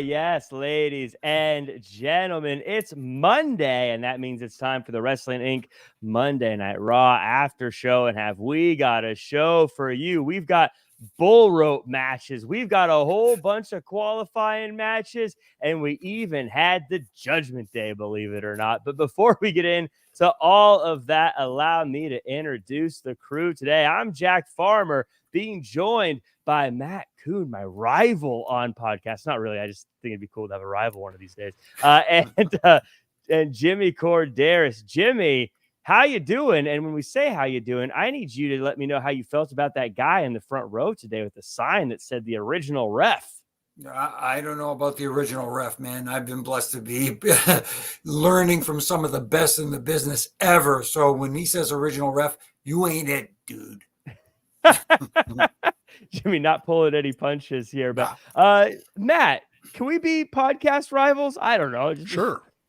Yes, ladies and gentlemen, it's Monday, and that means it's time for the Wrestling Inc. Monday Night Raw after show. And have we got a show for you? We've got bull rope matches, we've got a whole bunch of qualifying matches, and we even had the Judgment Day, believe it or not. But before we get into all of that, allow me to introduce the crew today. I'm Jack Farmer, being joined by Matt Koon, my rival on podcast. Not really. I just think it'd be cool to have a rival one of these days. And Jimmy Korderas. Jimmy, how you doing? And when we say how you doing, I need you to let me know how you felt about that guy in the front row today with the sign that said the original ref. I don't know about the original ref, man. I've been blessed to be learning from some of the best in the business ever. So when he says original ref, you ain't it, dude. Jimmy, not pulling any punches here, but Matt, can we be podcast rivals? I don't know.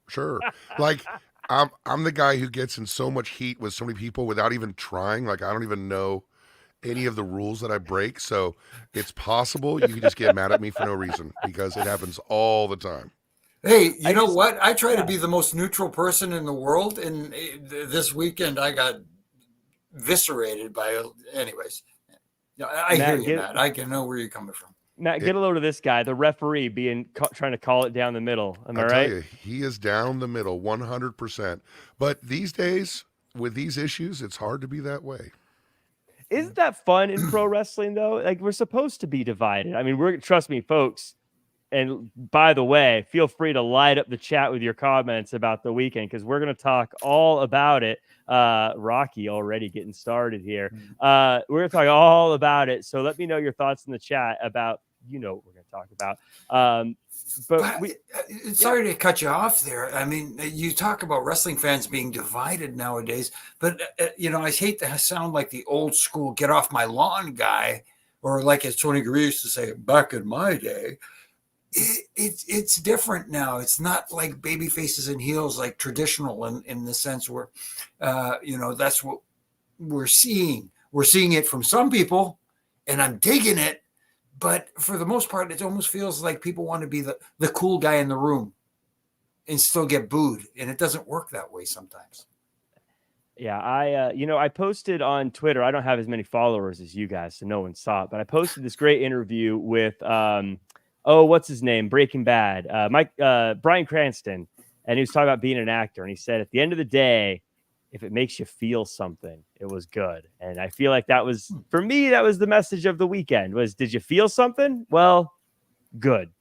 Sure. Like I'm the guy who gets in so much heat with so many people without even trying. Like I don't even know any of the rules that I break. So it's possible you can just get mad at me for no reason because it happens all the time. Hey, you know what? I try to be the most neutral person in the world, and this weekend I got eviscerated by. Anyways, I hear you, Matt. I can know where you're coming from. Matt, get a load of this guy, the referee, trying to call it down the middle. Am I right? Tell you, he is down the middle, 100%. But these days, with these issues, it's hard to be that way. Isn't that fun in pro wrestling, though? Like, we're supposed to be divided. I mean, trust me, folks. And by the way, feel free to light up the chat with your comments about the weekend, because we're going to talk all about it. Rocky already getting started here. We're going to talk all about it. So let me know your thoughts in the chat about, what we're going to talk about. Sorry to cut you off there. I mean, you talk about wrestling fans being divided nowadays, but I hate to sound like the old school get off my lawn guy, or like as Tony Gurria used to say, back in my day. It's different now. It's not like baby faces and heels like traditional in the sense where, that's what we're seeing. We're seeing it from some people, and I'm digging it. But for the most part, it almost feels like people want to be the cool guy in the room and still get booed. And it doesn't work that way sometimes. Yeah, I posted on Twitter. I don't have as many followers as you guys, so no one saw it. But I posted this great interview with what's his name? Breaking Bad. Bryan Cranston. And he was talking about being an actor. And he said, at the end of the day, if it makes you feel something, it was good. And I feel like that was, for me, that was the message of the weekend was, did you feel something? Well, good.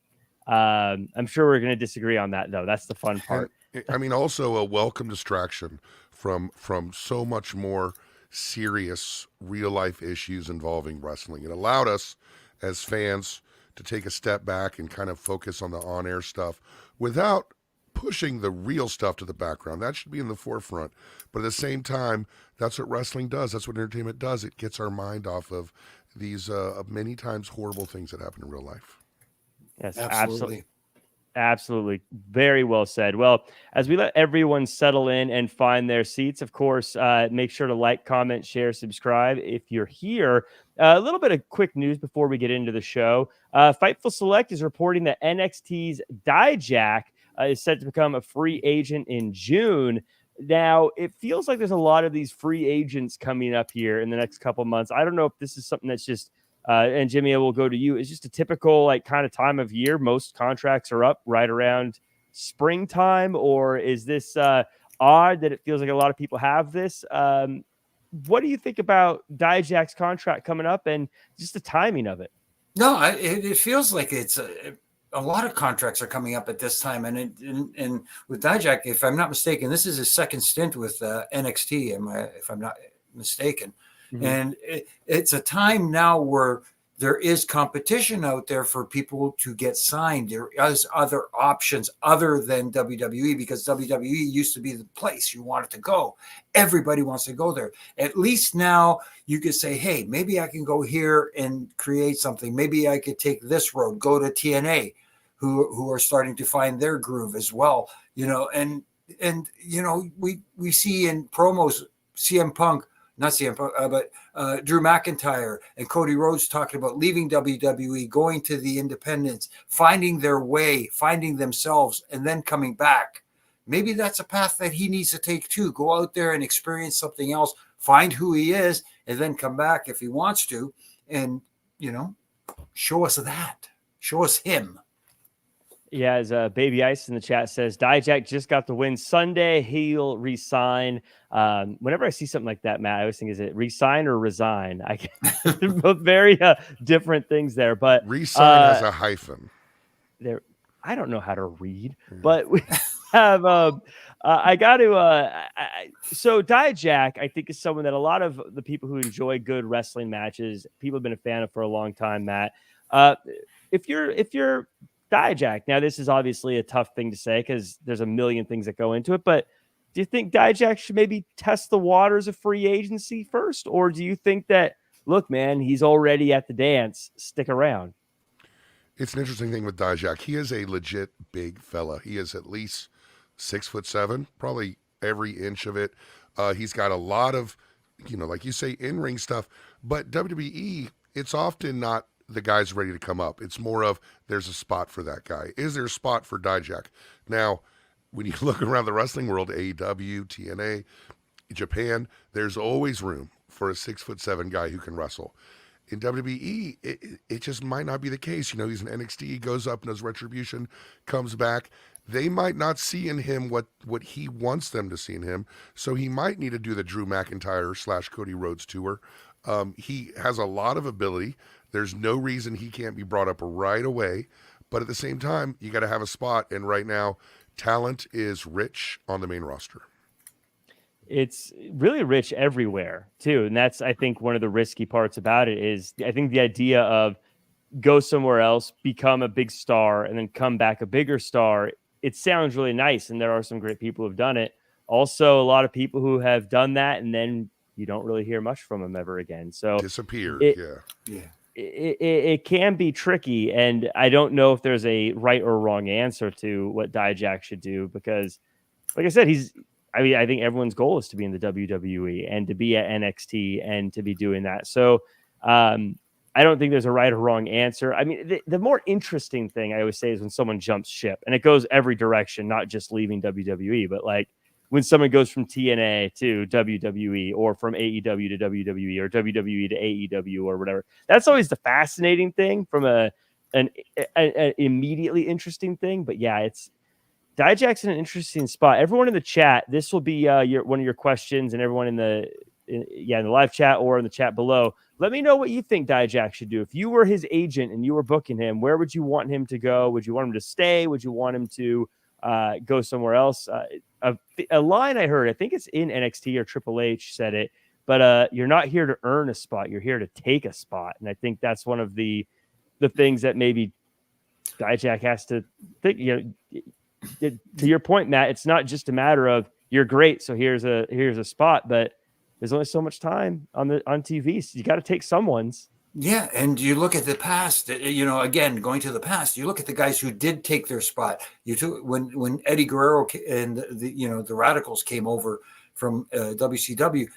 I'm sure we're going to disagree on that, though. That's the fun part. I mean, also a welcome distraction from so much more serious real life issues involving wrestling. It allowed us as fans to take a step back and kind of focus on the on-air stuff without pushing the real stuff to the background. That should be in the forefront. But at the same time, that's what wrestling does. That's what entertainment does. It gets our mind off of these many times horrible things that happen in real life. Yes, absolutely. Very well said. Well, as we let everyone settle in and find their seats, of course, make sure to like, comment, share, subscribe if you're here. A little bit of quick news before we get into the show. Fightful Select is reporting that NXT's Dijak is set to become a free agent in June. Now, it feels like there's a lot of these free agents coming up here in the next couple months. I don't know if this is something that's just, and Jimmy, I will go to you. It's just a typical kind of time of year. Most contracts are up right around springtime, or is this odd that it feels like a lot of people have this? What do you think about Dijak's contract coming up and just the timing of it? No, it feels like it's a lot of contracts are coming up at this time, and with Dijak, if I'm not mistaken, this is his second stint with NXT. If I'm not mistaken, and it's a time now where there is competition out there for people to get signed. There is other options other than WWE, because WWE used to be the place you wanted to go. Everybody wants to go there. At least now you could say, hey, maybe I can go here and create something. Maybe I could take this road, go to TNA, who are starting to find their groove as well. And we see in promos CM Punk not CM Punk, but Drew McIntyre and Cody Rhodes talking about leaving WWE, going to the independents, finding their way, finding themselves, and then coming back. Maybe that's a path that he needs to take too. Go out there and experience something else, find who he is, and then come back if he wants to, and, show us that. Show us him. Yeah, as Baby Ice in the chat says, Dijak just got the win Sunday. He'll resign. Whenever I see something like that, Matt, I always think, is it resign or resign? They're both very different things there. But resign has a hyphen. I don't know how to read, but we have. I got to. So Dijak, I think, is someone that a lot of the people who enjoy good wrestling matches, people have been a fan of for a long time. Matt, if you're Dijak. Now, this is obviously a tough thing to say because there's a million things that go into it, but do you think Dijak should maybe test the waters of free agency first? Or do you think that, look, man, he's already at the dance, stick around? It's an interesting thing with Dijak. He is a legit big fella. He is at least 6'7", probably every inch of it. He's got a lot of, like you say, in-ring stuff, but WWE, it's often not the guy's ready to come up. It's more of there's a spot for that guy. Is there a spot for Dijak? Now, when you look around the wrestling world, AEW, TNA, Japan, there's always room for a 6'7" guy who can wrestle. In WWE, it just might not be the case. He's an NXT, he goes up and does retribution, comes back. They might not see in him what he wants them to see in him. So he might need to do the Drew McIntyre / Cody Rhodes tour. He has a lot of ability. There's no reason he can't be brought up right away. But at the same time, you got to have a spot. And right now, talent is rich on the main roster. It's really rich everywhere, too. And that's, I think, one of the risky parts about it is, I think, the idea of go somewhere else, become a big star, and then come back a bigger star. It sounds really nice. And there are some great people who've done it. Also, a lot of people who have done that, and then you don't really hear much from them ever again. So disappeared. Yeah. It can be tricky, and I don't know if there's a right or wrong answer to what Dijak should do, because, like I said, I think everyone's goal is to be in the WWE and to be at NXT and to be doing that. So I don't think there's a right or wrong answer. I mean, the more interesting thing I always say is when someone jumps ship, and it goes every direction, not just leaving WWE, but like when someone goes from TNA to WWE, or from AEW to WWE, or WWE to AEW, or whatever. That's always the fascinating thing from an immediately interesting thing. But yeah, Dijak's in an interesting spot. Everyone in the chat, this will be one of your questions, and everyone in the live chat or in the chat below, let me know what you think Dijak should do. If you were his agent and you were booking him, where would you want him to go? Would you want him to stay? Would you want him to go somewhere else? A line I heard, I think it's in NXT or Triple H said it, but you're not here to earn a spot, you're here to take a spot. And I think that's one of the things that maybe Dijak has to think. To your point, Matt, it's not just a matter of you're great, so here's a spot, but there's only so much time on TV, so you got to take someone's. Yeah, and you look at the past, again, going to the past, you look at the guys who did take their spot. You took when Eddie Guerrero and the Radicals came over from WCW,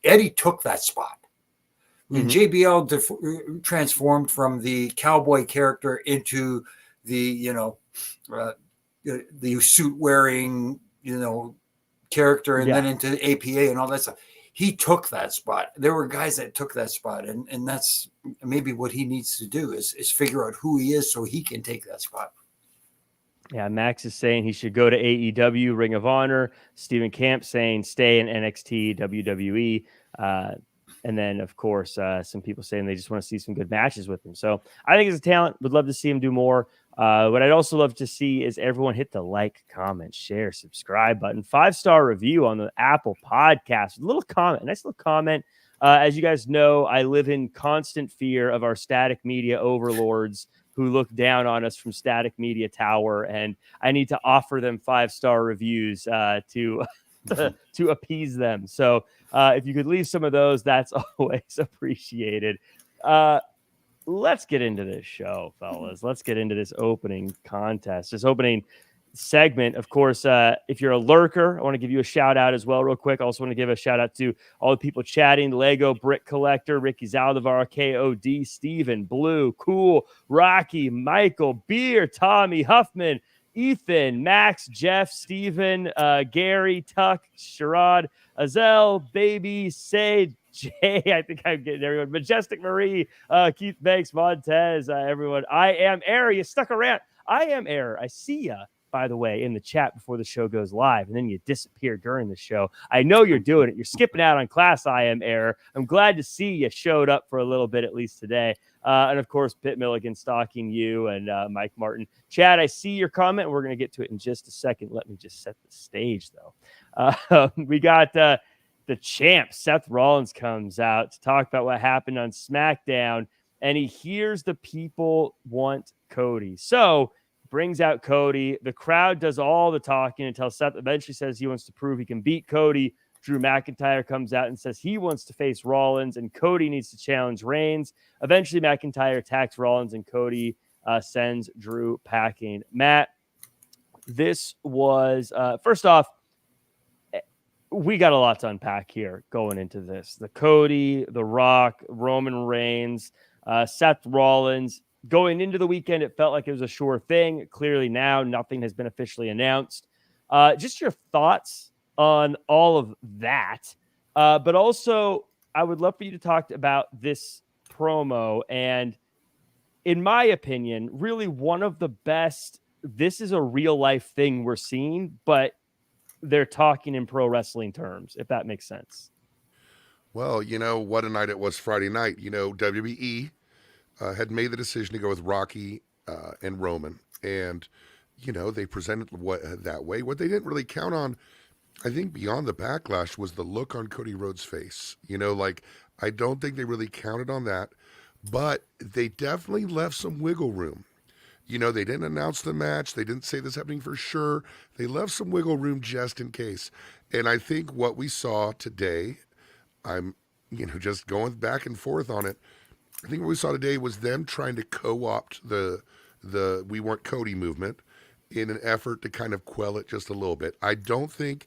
Eddie took that spot. When JBL transformed from the cowboy character into the suit wearing character, and then into the APA and all that stuff. He took that spot. There were guys that took that spot, and that's maybe what he needs to do is figure out who he is so he can take that spot. Yeah, Max is saying he should go to AEW, Ring of Honor. Stephen Camp saying stay in NXT, WWE. And then, of course, some people saying they just want to see some good matches with him. So I think he's a talent. Would love to see him do more. What I'd also love to see is everyone hit the like, comment, share, subscribe button. 5-star review on the Apple Podcast. A little comment, nice little comment. As you guys know, I live in constant fear of our static media overlords who look down on us from Static Media Tower, and I need to offer them 5-star reviews to appease them. So if you could leave some of those, that's always appreciated. Let's get into this show, fellas. Let's get into this opening contest. This opening segment. Of course, if you're a lurker, I want to give you a shout out as well real quick. I also want to give a shout out to all the people chatting: Lego Brick Collector, Ricky Zaldivar, KOD, Steven, Blue, Cool, Rocky, Michael, Beer, Tommy, Huffman, Ethan, Max, Jeff, Steven, Gary, Tuck, Sherrod, Azel, Baby, Say, Jay, I think I'm getting everyone, Majestic Marie, Keith Banks, Montez, everyone. I am Error. You stuck around. I am Error. I see ya, by the way, in the chat before the show goes live, and then you disappear during the show. I know you're doing it. You're skipping out on class. I am Error. I'm glad to see you showed up for a little bit, at least today. And of course, Pitt Milligan stalking you and Mike Martin. Chad, I see your comment. We're going to get to it in just a second. Let me just set the stage, though. We got the champ, Seth Rollins, comes out to talk about what happened on SmackDown, and he hears the people want Cody. So brings out Cody. The crowd does all the talking until Seth eventually says he wants to prove he can beat Cody. Drew McIntyre comes out and says he wants to face Rollins, and Cody needs to challenge Reigns. Eventually, McIntyre attacks Rollins, and Cody sends Drew packing. Matt, this was, first off, we got a lot to unpack here going into this. The Cody, The Rock, Roman Reigns, Seth Rollins. Going into the weekend, it felt like it was a sure thing. Clearly now, nothing has been officially announced. Just your thoughts on all of that. But also, I would love for you to talk about this promo. And in my opinion, really one of the best, this is a real life thing we're seeing, but they're talking in pro wrestling terms, if that makes sense. Well, what a night it was Friday night. WWE had made the decision to go with Rocky and Roman. And, they presented that way. What they didn't really count on, I think, beyond the backlash, was the look on Cody Rhodes' face. I don't think they really counted on that, but they definitely left some wiggle room. They didn't announce the match. They didn't say this happening for sure. They left some wiggle room just in case. And I think what we saw today, I'm, just going back and forth on it. I think what we saw today was them trying to co-opt the We Want Cody movement in an effort to kind of quell it just a little bit. I don't think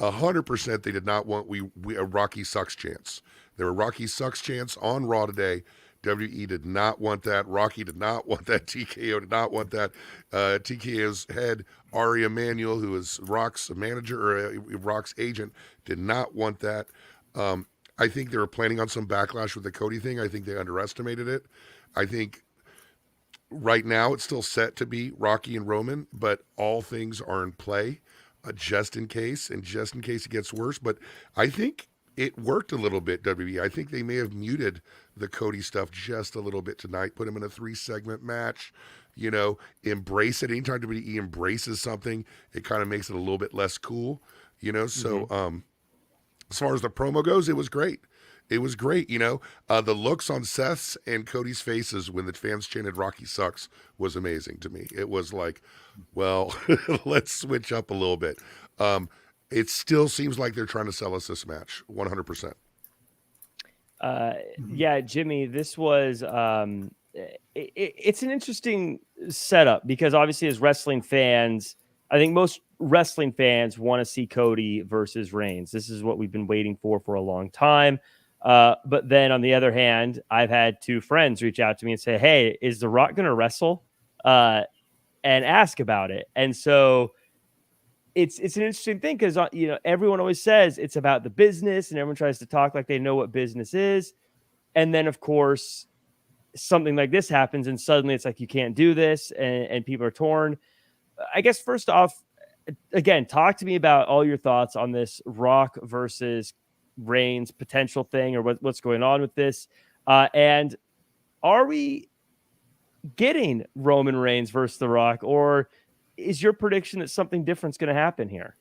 100% they did not want a Rocky Sucks chance. There were Rocky Sucks chants on Raw today. WWE did not want that. Rocky did not want that. TKO did not want that. TKO's head, Ari Emanuel, who is Rock's manager or Rock's agent, did not want that. I think they were planning on some backlash with the Cody thing. I think they underestimated it. I think right now it's still set to be Rocky and Roman, but all things are in play just in case, and just in case it gets worse. But I think it worked a little bit, WWE. I think they may have muted the Cody stuff just a little bit tonight, put him in a 3-segment match, embrace it. Anytime WWE embraces something, it kind of makes it a little bit less cool, So as far as the promo goes, it was great. It was great, The looks on Seth's and Cody's faces when the fans chanted Rocky Sucks was amazing to me. It was like, well, let's switch up a little bit. It still seems like they're trying to sell us this match, 100%. Yeah, Jimmy, this was it's an interesting setup because obviously as wrestling fans, I think most wrestling fans want to see Cody versus Reigns. This is what we've been waiting for a long time. But then on the other hand, I've had 2 friends reach out to me and say, hey, is The Rock going to wrestle? And ask about it. And so it's an interesting thing because, everyone always says it's about the business and everyone tries to talk like they know what business is. And then, of course, something like this happens and suddenly it's like, you can't do this and people are torn. I guess, first off, again, talk to me about all your thoughts on this Rock versus Reigns potential thing or what's going on with this. And are we getting Roman Reigns versus The Rock, or is your prediction that something different is going to happen here?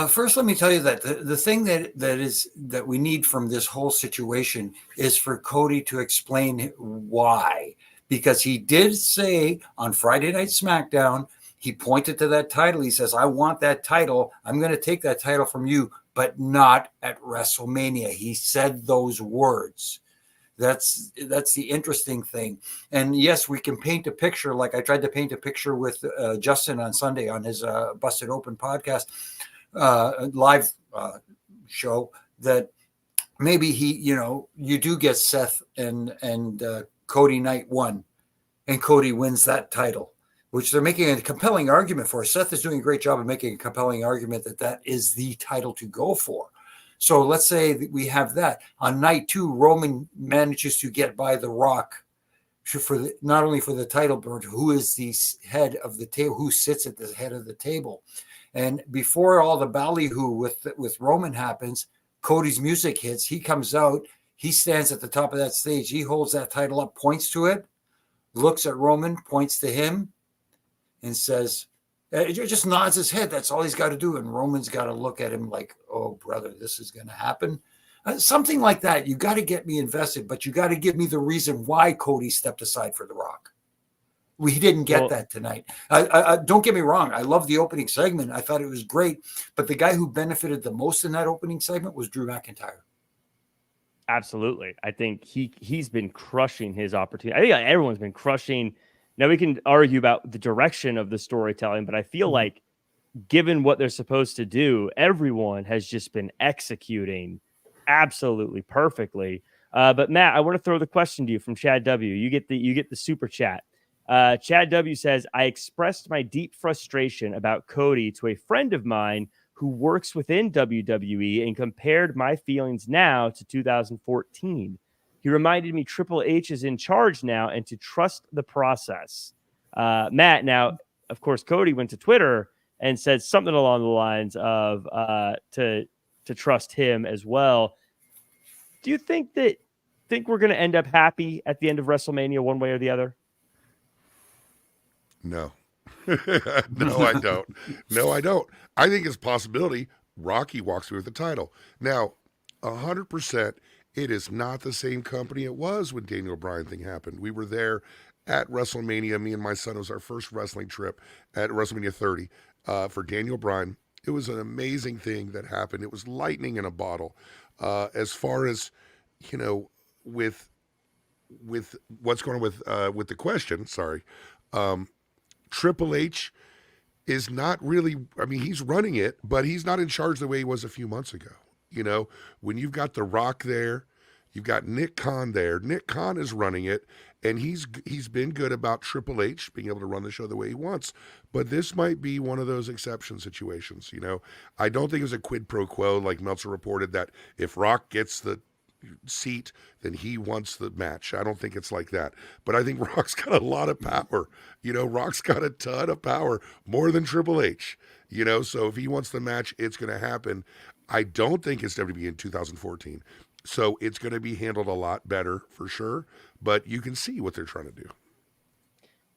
First, let me tell you that the thing that we need from this whole situation is for Cody to explain why, because he did say on Friday Night SmackDown, he pointed to that title. He says, I want that title. I'm going to take that title from you, but not at WrestleMania. He said those words. That's the interesting thing. And yes, we can paint a picture, like I tried to paint a picture with Justin on Sunday on his Busted Open podcast live show, that maybe you do get Seth and Cody night one, and Cody wins that title, which they're making a compelling argument for. Seth is doing a great job of making a compelling argument that is the title to go for. So let's say that we have that. On night two, Roman manages to get by The Rock for not only for the title, but who is the head of the table, who sits at the head of the table. And before all the ballyhoo with Roman happens, Cody's music hits. He comes out. He stands at the top of that stage. He holds that title up, points to it, looks at Roman, points to him, and says, just nods his head. That's all he's got to do. And Roman's got to look at him like, oh, brother, this is going to happen. Something like that. You got to get me invested, but you got to give me the reason why Cody stepped aside for The Rock. We didn't get that tonight. Don't get me wrong. I love the opening segment. I thought it was great. But the guy who benefited the most in that opening segment was Drew McIntyre. Absolutely. I think he's been crushing his opportunity. I think everyone's been crushing. Now, we can argue about the direction of the storytelling, but I feel like given what they're supposed to do, everyone has just been executing absolutely perfectly. But Matt, I want to throw the question to you from Chad W. You get the super chat. Chad W says, I expressed my deep frustration about Cody to a friend of mine who works within WWE and compared my feelings now to 2014. He reminded me Triple H is in charge now and to trust the process. Matt, now, of course, Cody went to Twitter and said something along the lines of to trust him as well. Do you think we're going to end up happy at the end of WrestleMania one way or the other? No. No, I don't. No, I don't. I think it's a possibility Rocky walks away with the title. Now, 100%, it is not the same company it was when Daniel Bryan thing happened. We were there at WrestleMania. Me and my son, it was our first wrestling trip at WrestleMania 30 for Daniel Bryan. It was an amazing thing that happened. It was lightning in a bottle. As far as, with what's going on with the question, sorry, Triple H is not really, he's running it, but he's not in charge the way he was a few months ago. When you've got The Rock there, you've got Nick Khan there. Nick Khan is running it, and he's been good about Triple H being able to run the show the way he wants. But this might be one of those exception situations. I don't think it was a quid pro quo like Meltzer reported that if Rock gets the seat, then he wants the match. I don't think it's like that. But I think Rock's got a lot of power. Rock's got a ton of power, more than Triple H. So if he wants the match, it's going to happen. I don't think it's WWE in 2014. So it's going to be handled a lot better for sure. But you can see what they're trying to do.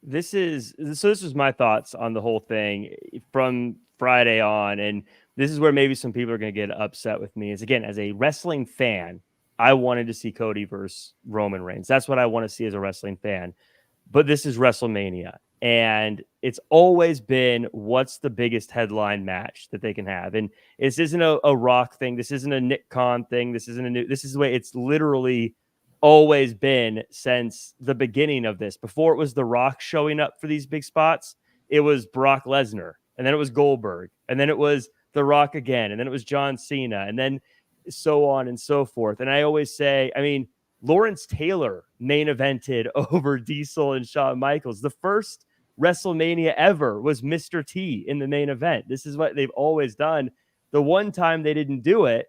This was my thoughts on the whole thing from Friday on. And this is where maybe some people are going to get upset with me. Is again, as a wrestling fan, I wanted to see Cody versus Roman Reigns. That's what I want to see as a wrestling fan. But this is WrestleMania. And it's always been what's the biggest headline match that they can have. And this isn't a Rock thing. This isn't a Nick Khan thing. This is the way it's literally always been since the beginning of this. Before it was The Rock showing up for these big spots, it was Brock Lesnar. And then it was Goldberg. And then it was The Rock again. And then it was John Cena. And then so on and so forth. And I always say, Lawrence Taylor main evented over Diesel and Shawn Michaels. The first WrestleMania ever was Mr. T in the main event. This is what they've always done. The one time they didn't do it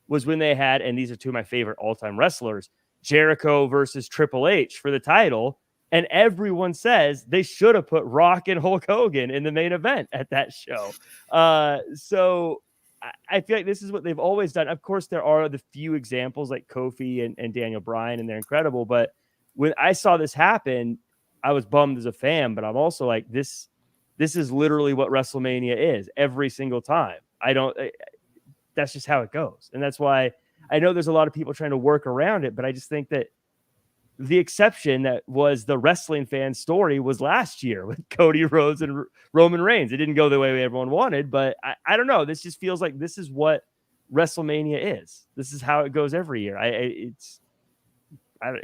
was when they had, and these are two of my favorite all-time wrestlers, Jericho versus Triple H for the title. And everyone says they should have put Rock and Hulk Hogan in the main event at that show. So I feel like this is what they've always done. Of course, there are the few examples like Kofi and Daniel Bryan, and they're incredible. But when I saw this happen, I was bummed as a fan, but I'm also like, this is literally what WrestleMania is every single time. That's just how it goes. And that's why I know there's a lot of people trying to work around it, but I just think that the exception that was the wrestling fan story was last year with Cody Rhodes and Roman Reigns. It didn't go the way everyone wanted, but I don't know. This just feels like this is what WrestleMania is. This is how it goes every year.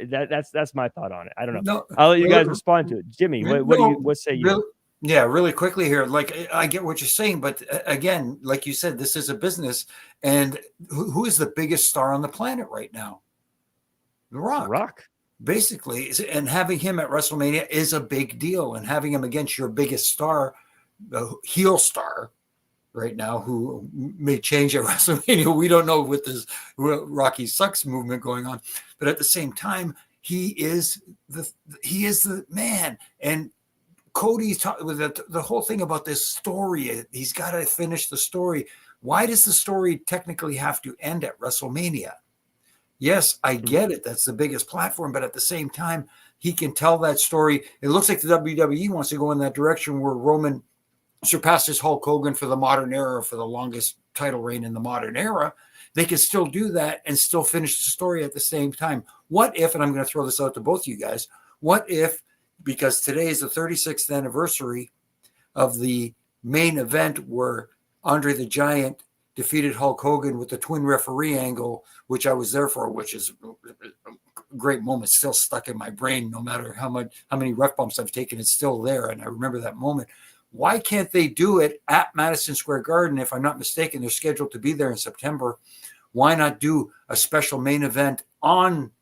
That's my thought on it. I don't know. No, I'll let you guys respond to it. Jimmy, what say you? Really quickly here. Like, I get what you're saying, but again, like you said, this is a business, and who is the biggest star on the planet right now? The Rock. Basically, and having him at WrestleMania is a big deal, and having him against your biggest star, the heel star right now, who may change at WrestleMania. We don't know with this Rocky Sucks movement going on, but at the same time, he is the man. And Cody's talking with the whole thing about this story. He's got to finish the story. Why does the story technically have to end at WrestleMania? Yes, I get it. That's the biggest platform, but at the same time, he can tell that story. It looks like the WWE wants to go in that direction where Roman surpasses Hulk Hogan for the modern era, for the longest title reign in the modern era. They can still do that and still finish the story at the same time. What if, and I'm going to throw this out to both of you guys, what if, because today is the 36th anniversary of the main event where Andre the Giant defeated Hulk Hogan with the twin referee angle, which I was there for, which is a great moment, still stuck in my brain. No matter how many ref bumps I've taken, it's still there. And I remember that moment. Why can't they do it at Madison Square Garden? If I'm not mistaken, they're scheduled to be there in September. Why not do a special main event not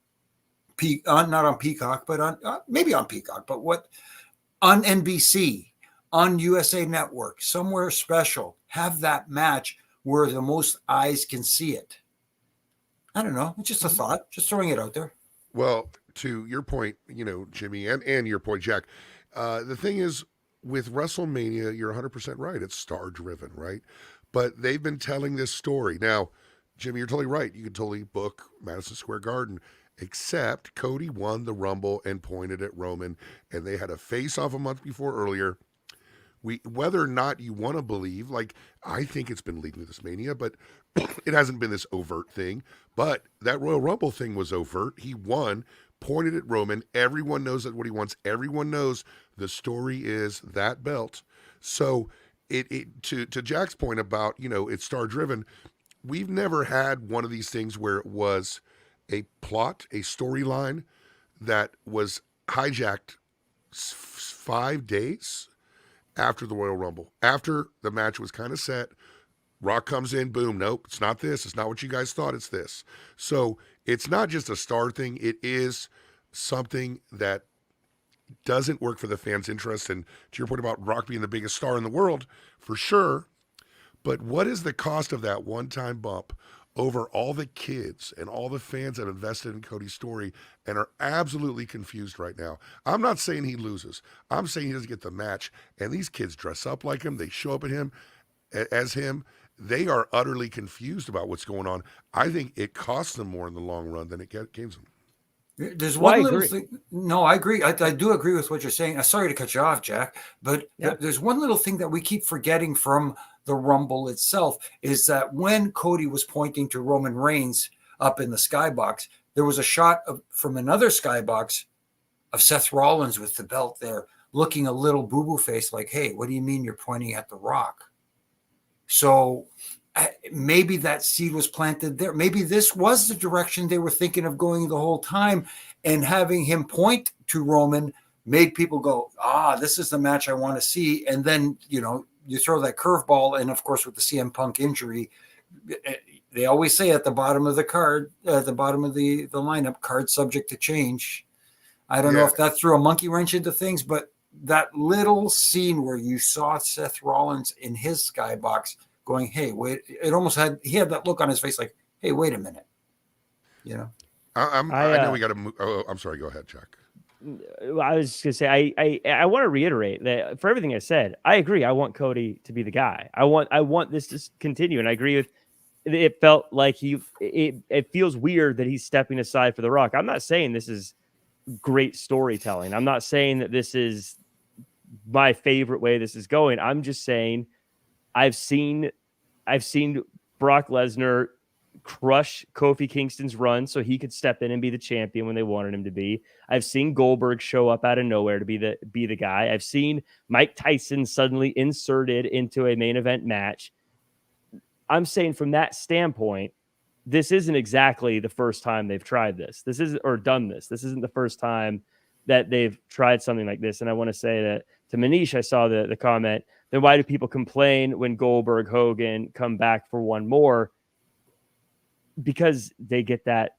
on Peacock, but on maybe on Peacock, but on NBC, on USA Network, somewhere special? Have that match where the most eyes can see it. I don't know. It's just a thought. Just throwing it out there. Well, to your point, Jimmy, and your point, Jack, the thing is, with WrestleMania, you're 100% right. It's star-driven, right? But they've been telling this story. Now, Jimmy, you're totally right. You could totally book Madison Square Garden, except Cody won the Rumble and pointed at Roman, and they had a face-off a month before earlier. Whether or not you want to believe, like, I think it's been leading to this Mania, but it hasn't been this overt thing. But that Royal Rumble thing was overt. He won, pointed at Roman. Everyone knows that what he wants. Everyone knows the story is that belt. So to Jack's point about, it's star driven. We've never had one of these things where it was a plot, a storyline that was hijacked 5 days after the Royal Rumble, after the match was kind of set. Rock comes in, boom, nope, it's not this. It's not what you guys thought, it's this. So it's not just a star thing. It is something that doesn't work for the fans' interest. And to your point about Rock being the biggest star in the world, for sure. But what is the cost of that one-time bump over all the kids and all the fans that invested in Cody's story and are absolutely confused right now? I'm not saying he loses. I'm saying he doesn't get the match. And these kids dress up like him. They show up as him. They are utterly confused about what's going on. I think it costs them more in the long run than it gains them. There's one little thing. No, I agree. I do agree with what you're saying. Sorry to cut you off, Jack, but there's one little thing that we keep forgetting from the Rumble itself is that when Cody was pointing to Roman Reigns up in the skybox, there was a shot from another skybox of Seth Rollins with the belt there, looking a little boo-boo face like, hey, what do you mean you're pointing at The Rock? So maybe that seed was planted there. Maybe this was the direction they were thinking of going the whole time, and having him point to Roman made people go, this is the match I want to see. And then, you throw that curveball, and of course with the CM Punk injury, they always say at the bottom of the card, at the bottom of the lineup, card subject to change. I don't know if that threw a monkey wrench into things, but that little scene where you saw Seth Rollins in his skybox going, hey, wait, he had that look on his face like, hey, wait a minute. I know we got to move. Oh, I'm sorry. Go ahead, Jack. I was just gonna say I want to reiterate that for everything I said, I agree. I want Cody to be the guy. I want this to continue, and I agree with. It felt like it feels weird that he's stepping aside for The Rock. I'm not saying this is great storytelling. I'm not saying that this is my favorite way this is going. I'm just saying I've seen Brock Lesnar crush Kofi Kingston's run so he could step in and be the champion when they wanted him to be. I've seen Goldberg show up out of nowhere to be the guy. I've seen Mike Tyson suddenly inserted into a main event match. I'm saying from that standpoint, this isn't exactly the first time they've tried this. This isn't or done this. This isn't the first time that they've tried something like this. And I want to say that to Manish, I saw the comment, then why do people complain when Goldberg, Hogan come back for one more? Because they get that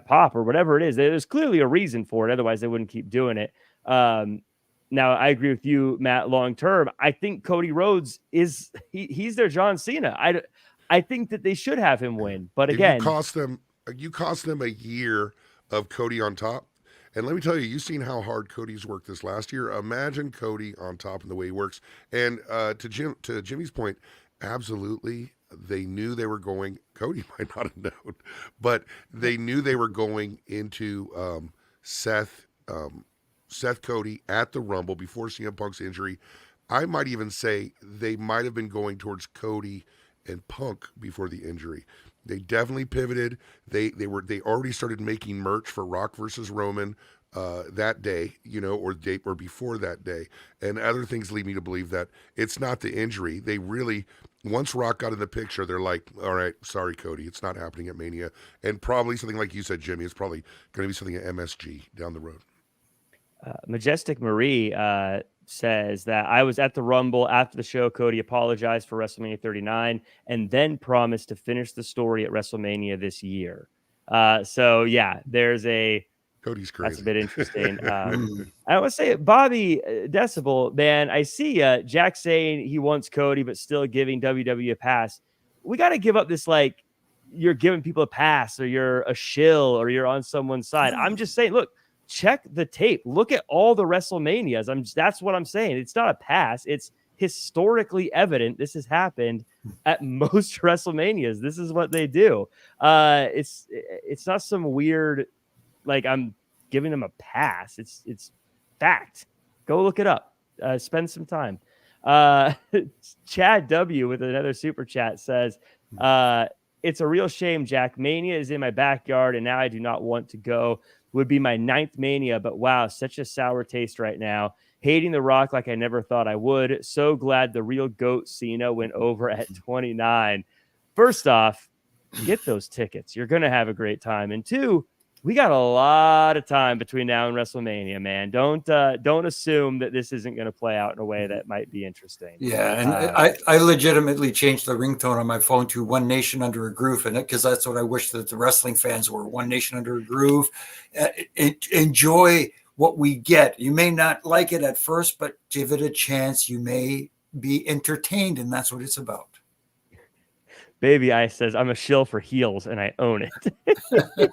pop or whatever it is. There's clearly a reason for it. Otherwise they wouldn't keep doing it. Now I agree with you, Matt, long term. I think Cody Rhodes he's their John Cena. I think that they should have him win. But again, you cost them a year of Cody on top. And let me tell you, you've seen how hard Cody's worked this last year. Imagine Cody on top and the way he works. And to Jimmy's point, absolutely, they knew they were going. Cody might not have known, but they knew they were going into Seth Cody at the Rumble before CM Punk's injury. I might even say they might have been going towards Cody and Punk before the injury. They definitely pivoted. They already started making merch for Rock versus Roman that day, or before that day. And other things lead me to believe that it's not the injury. They really, once Rock got in the picture, they're like, all right, sorry, Cody, it's not happening at Mania. And probably something like you said, Jimmy, it's probably going to be something at MSG down the road. Majestic Marie says that I was at the Rumble after the show. Cody apologized for WrestleMania 39 and then promised to finish the story at WrestleMania this year. So yeah, there's Cody's crazy. That's a bit interesting. I want to say, Bobby Decibel, man, I see Jack saying he wants Cody, but still giving WWE a pass. We got to give up this, like, you're giving people a pass or you're a shill or you're on someone's side. I'm just saying, look, check the tape. Look at all the WrestleManias. That's what I'm saying. It's not a pass. It's historically evident. This has happened at most WrestleManias. This is what they do. It's not some weird, like, I'm giving them a pass. It's fact. Go look it up. Spend some time. Chad W with another super chat says, it's a real shame, Jack. Mania is in my backyard, and now I do not want to go. Would be my 9th Mania, but wow, such a sour taste right now. Hating The Rock like I never thought I would. So glad the real GOAT Cena went over at 29. First off, get those tickets. You're going to have a great time. And two, we got a lot of time between now and WrestleMania, man. Don't assume that this isn't going to play out in a way that might be interesting. Yeah, and I legitimately changed the ringtone on my phone to One Nation Under a Groove, and because that's what I wish that the wrestling fans were. One Nation Under a Groove. Enjoy what we get. You may not like it at first, but give it a chance. You may be entertained, and that's what it's about. Baby Ice says, I'm a shill for heels, and I own it.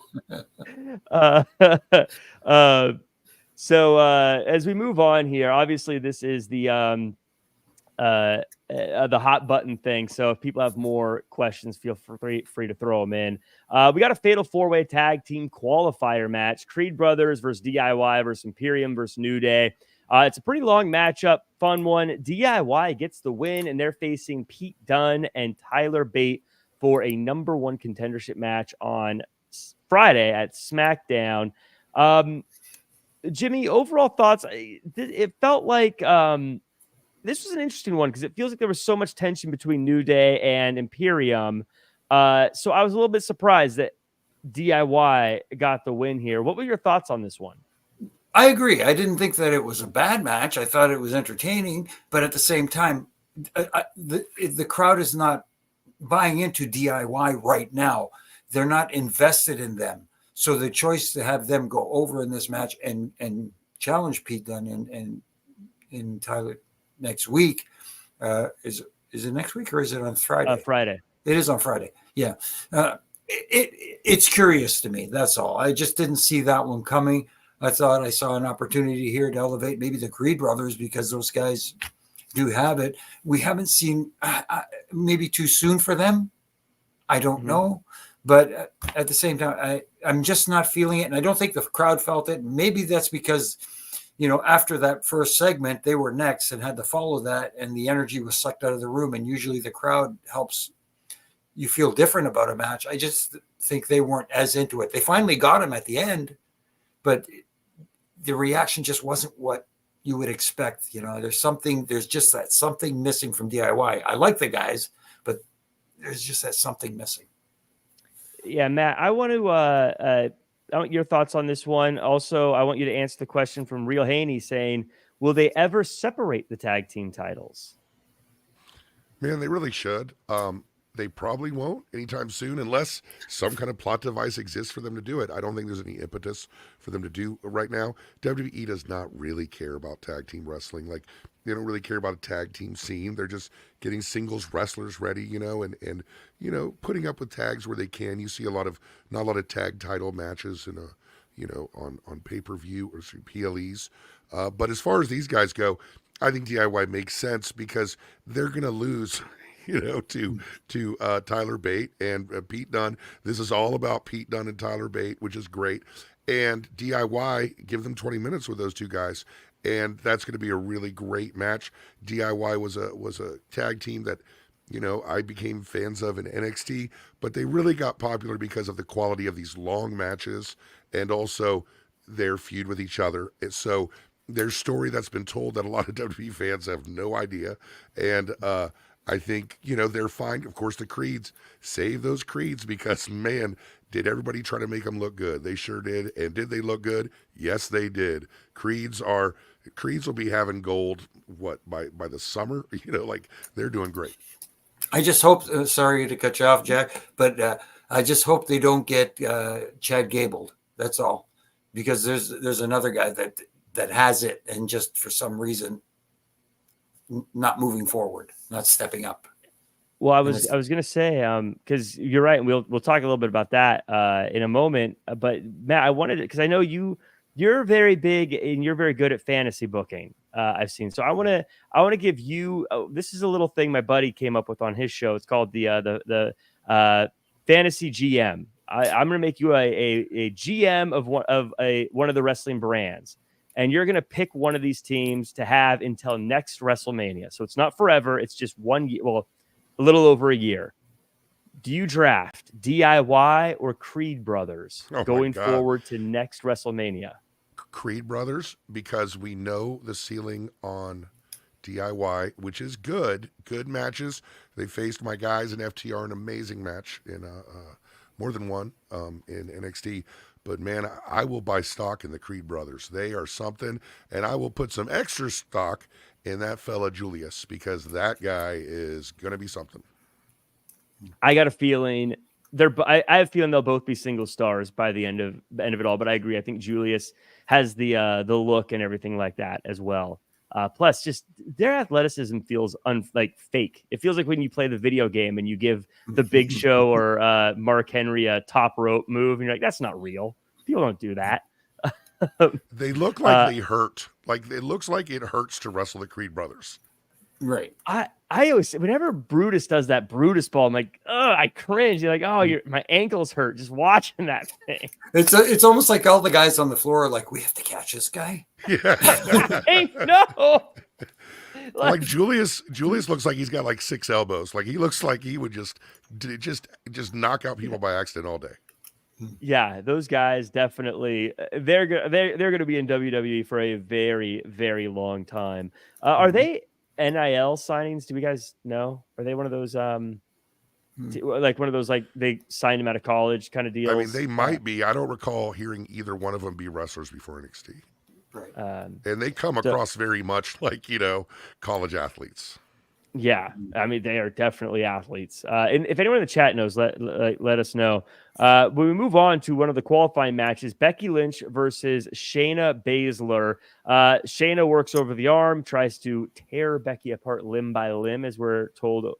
So as we move on here, obviously this is the hot button thing. So if people have more questions, feel free to throw them in. We got a fatal 4-way tag team qualifier match. Creed Brothers versus DIY versus Imperium versus New Day. It's a pretty long matchup, fun one. DIY gets the win, and they're facing Pete Dunne and Tyler Bate for a number 1 contendership match on Friday at SmackDown. Jimmy, overall thoughts? It felt like this was an interesting one because it feels like there was so much tension between New Day and Imperium. So I was a little bit surprised that DIY got the win here. What were your thoughts on this one? I agree. I didn't think that it was a bad match. I thought it was entertaining, but at the same time, the crowd is not buying into DIY right now. They're not invested in them. So the choice to have them go over in this match and challenge Pete Dunne and Tyler next week is it next week or is it on Friday? Friday. It is on Friday. Yeah. It's curious to me. That's all. I just didn't see that one coming. I thought I saw an opportunity here to elevate maybe the Creed Brothers because those guys do have it. We haven't seen maybe too soon for them. I don't know. But at the same time, I'm just not feeling it. And I don't think the crowd felt it. Maybe that's because, after that first segment, they were next and had to follow that. And the energy was sucked out of the room. And usually the crowd helps you feel different about a match. I just think they weren't as into it. They finally got him at the end, but the reaction just wasn't what you would expect. There's just that something missing from DIY. I like the guys, but there's just that something missing. Yeah, Matt, I want your thoughts on this one. Also, I want you to answer the question from Real Haney saying, will they ever separate the tag team titles? Man, they really should. They probably won't anytime soon unless some kind of plot device exists for them to do it. I don't think there's any impetus for them to do right now. WWE does not really care about tag team wrestling. Like, they don't really care about a tag team scene. They're just getting singles wrestlers ready, and putting up with tags where they can. You see not a lot of tag title matches in on pay-per-view or through PLEs. But as far as these guys go, I think DIY makes sense because they're going to lose, to Tyler Bate and Pete Dunne. This is all about Pete Dunne and Tyler Bate, which is great. And DIY, give them 20 minutes with those two guys, and that's going to be a really great match. DIY was a tag team that, I became fans of in NXT, but they really got popular because of the quality of these long matches and also their feud with each other. And so their story that's been told that a lot of WWE fans have no idea. And I think, they're fine. Of course, the creeds, save those creeds because, man, did everybody try to make them look good? They sure did. And did they look good? Yes, they did. Creeds will be having gold, by the summer? They're doing great. I just hope, sorry to cut you off, Jack, but I just hope they don't get Chad Gable. That's all. Because there's another guy that has it and just for some reason not moving forward, not stepping up. Well, I was going to say, because you're right, and we'll talk a little bit about that in a moment. But Matt, I wanted to, because I know you're very big and you're very good at fantasy booking. I've seen, so I want to give you. This is a little thing my buddy came up with on his show. It's called the Fantasy GM. I'm going to make you a GM of one of the wrestling brands. And you're going to pick one of these teams to have until next WrestleMania. So it's not forever. It's just 1 year. Well, a little over a year. Do you draft DIY or Creed Brothers going forward to next WrestleMania? Creed Brothers, because we know the ceiling on DIY, which is good matches. They faced my guys in FTR, an amazing match in more than one in NXT. But, man, I will buy stock in the Creed Brothers. They are something, and I will put some extra stock in that fella Julius because that guy is going to be something. I got a feeling I have a feeling they'll both be single stars by the end of it all. But I agree. I think Julius has the look and everything like that as well. Plus, just their athleticism feels fake. It feels like when you play the video game and you give the Big Show or Mark Henry a top rope move, and you're like, that's not real. People don't do that. They look like they hurt. Like it looks like it hurts to wrestle the Creed Brothers. Right. I always, whenever Brutus does that Brutus ball, I'm like, oh, I cringe. You're like, oh, my ankles hurt just watching that thing. It's almost like all the guys on the floor are like, we have to catch this guy. Yeah. No. Like Julius looks like he's got like 6 elbows. Like he looks like he would just knock out people by accident all day. Yeah, those guys definitely they're going to be in WWE for a very, very long time. Are they NIL signings? Do you guys know? Are they one of those like one of those like they signed him out of college kind of deals? I mean, they might be. I don't recall hearing either one of them be wrestlers before NXT. Right. And they come across very much like, college athletes. Yeah, I mean, they are definitely athletes. And if anyone in the chat knows, let us know. When we move on to one of the qualifying matches, Becky Lynch versus Shayna Baszler. Shayna works over the arm, tries to tear Becky apart limb by limb, as we're told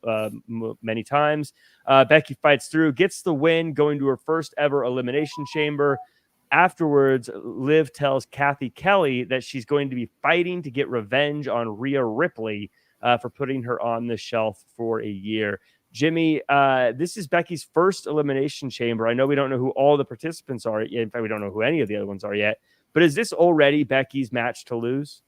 many times. Becky fights through, gets the win, going to her first ever Elimination Chamber. Afterwards, Liv tells Kathy Kelly that she's going to be fighting to get revenge on Rhea Ripley for putting her on the shelf for a year. Jimmy, this is Becky's first Elimination Chamber. I know we don't know who all the participants are. In fact, we don't know who any of the other ones are yet. But is this already Becky's match to lose?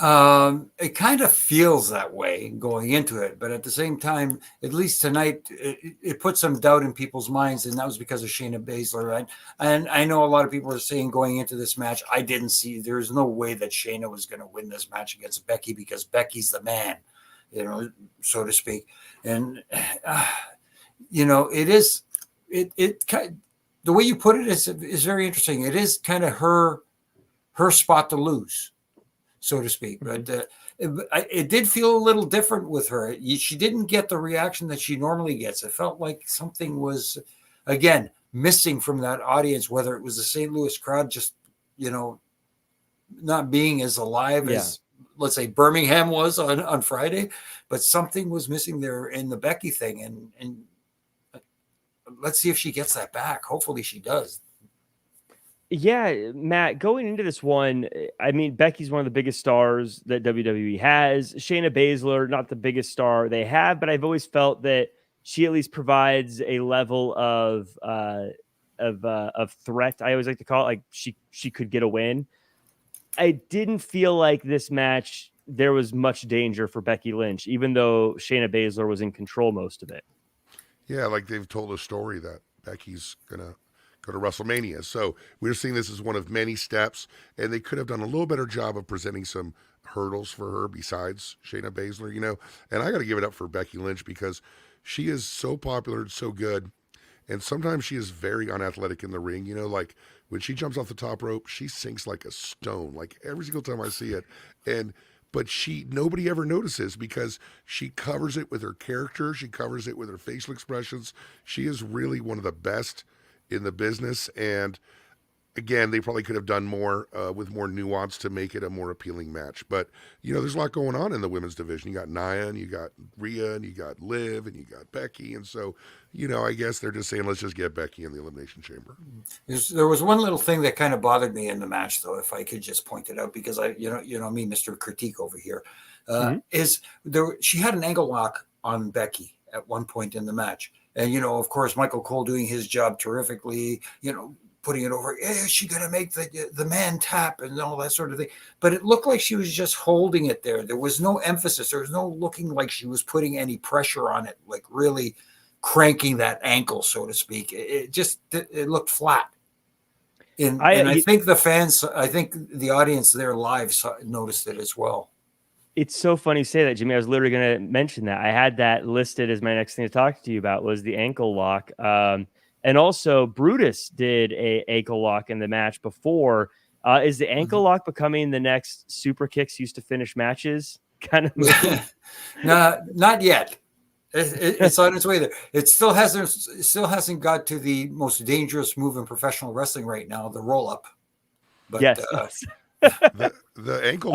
It kind of feels that way going into it, but at the same time, at least tonight, it put some doubt in people's minds, and that was because of Shayna Baszler, right? And I know a lot of people are saying going into this match, I didn't see, there's no way that Shayna was going to win this match against Becky because Becky's the man, so to speak. And, it is the way you put it is very interesting. It is kind of her spot to lose, so to speak. But it did feel a little different with her. She didn't get the reaction that she normally gets. It felt like something was, again, missing from that audience, whether it was the St. Louis crowd just, not being as alive as, let's say, Birmingham was on Friday, but something was missing there in the Becky thing. And let's see if she gets that back. Hopefully she does. Yeah, Matt, going into this one, I mean, Becky's one of the biggest stars that WWE has. Shayna Baszler, not the biggest star they have, but I've always felt that she at least provides a level of threat. I always like to call it, like she could get a win. I didn't feel like this match there was much danger for Becky Lynch, even though Shayna Baszler was in control most of it. Yeah, like they've told a story that Becky's gonna go to WrestleMania. So we're seeing this as one of many steps, and they could have done a little better job of presenting some hurdles for her besides Shayna Baszler, And I got to give it up for Becky Lynch because she is so popular and so good, and sometimes she is very unathletic in the ring. Like when she jumps off the top rope, she sinks like a stone, like every single time I see it. But nobody ever notices because she covers it with her character. She covers it with her facial expressions. She is really one of the best in the business. And again, they probably could have done more with more nuance to make it a more appealing match. But, there's a lot going on in the women's division. You got Nia, and you got Rhea, and you got Liv, and you got Becky. And so, I guess they're just saying, let's just get Becky in the Elimination Chamber. There was one little thing that kind of bothered me in the match, though, if I could just point it out, because me, Mr. Critique over here, she had an ankle lock on Becky at one point in the match. And, of course, Michael Cole doing his job terrifically, putting it over. Is she going to make the man tap and all that sort of thing? But it looked like she was just holding it there. There was no emphasis. There was no looking like she was putting any pressure on it, like really cranking that ankle, so to speak. It looked flat. And I think the fans, I think the audience there live noticed it as well. It's so funny you say that, Jimmy. I was literally going to mention that. I had that listed as my next thing to talk to you about was the ankle lock. And also Brutus did a ankle lock in the match before. Is the ankle lock becoming the next super kicks used to finish matches kind of move? No, not yet. It's on its way there. It still hasn't got to the most dangerous move in professional wrestling right now, the roll up. But yes. The ankle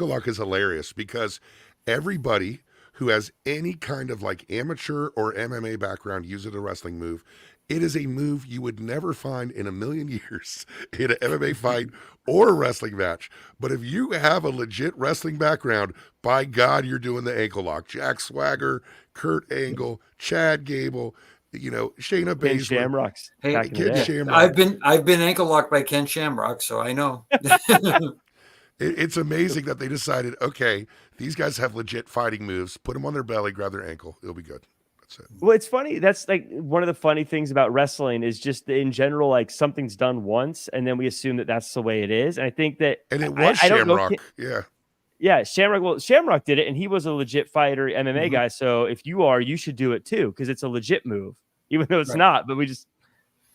lock is hilarious because everybody who has any kind of like amateur or MMA background uses a wrestling move. It is a move you would never find in a million years in an MMA fight or a wrestling match. But if you have a legit wrestling background, by God, you're doing the ankle lock. Jack Swagger, Kurt Angle, Chad Gable, Shayna Baszler. Ken Shamrock's. Hey, Ken Shamrock. I've been ankle locked by Ken Shamrock, so I know. It's amazing that they decided, okay, these guys have legit fighting moves. Put them on their belly, grab their ankle. It'll be good. That's it. Well, it's funny. That's like one of the funny things about wrestling is just in general, like something's done once and then we assume that that's the way it is. And I think that. And it was Shamrock. Yeah. Yeah. Shamrock. Well, Shamrock did it and he was a legit fighter, MMA guy. So if you should do it too, because it's a legit move, even though it's not. But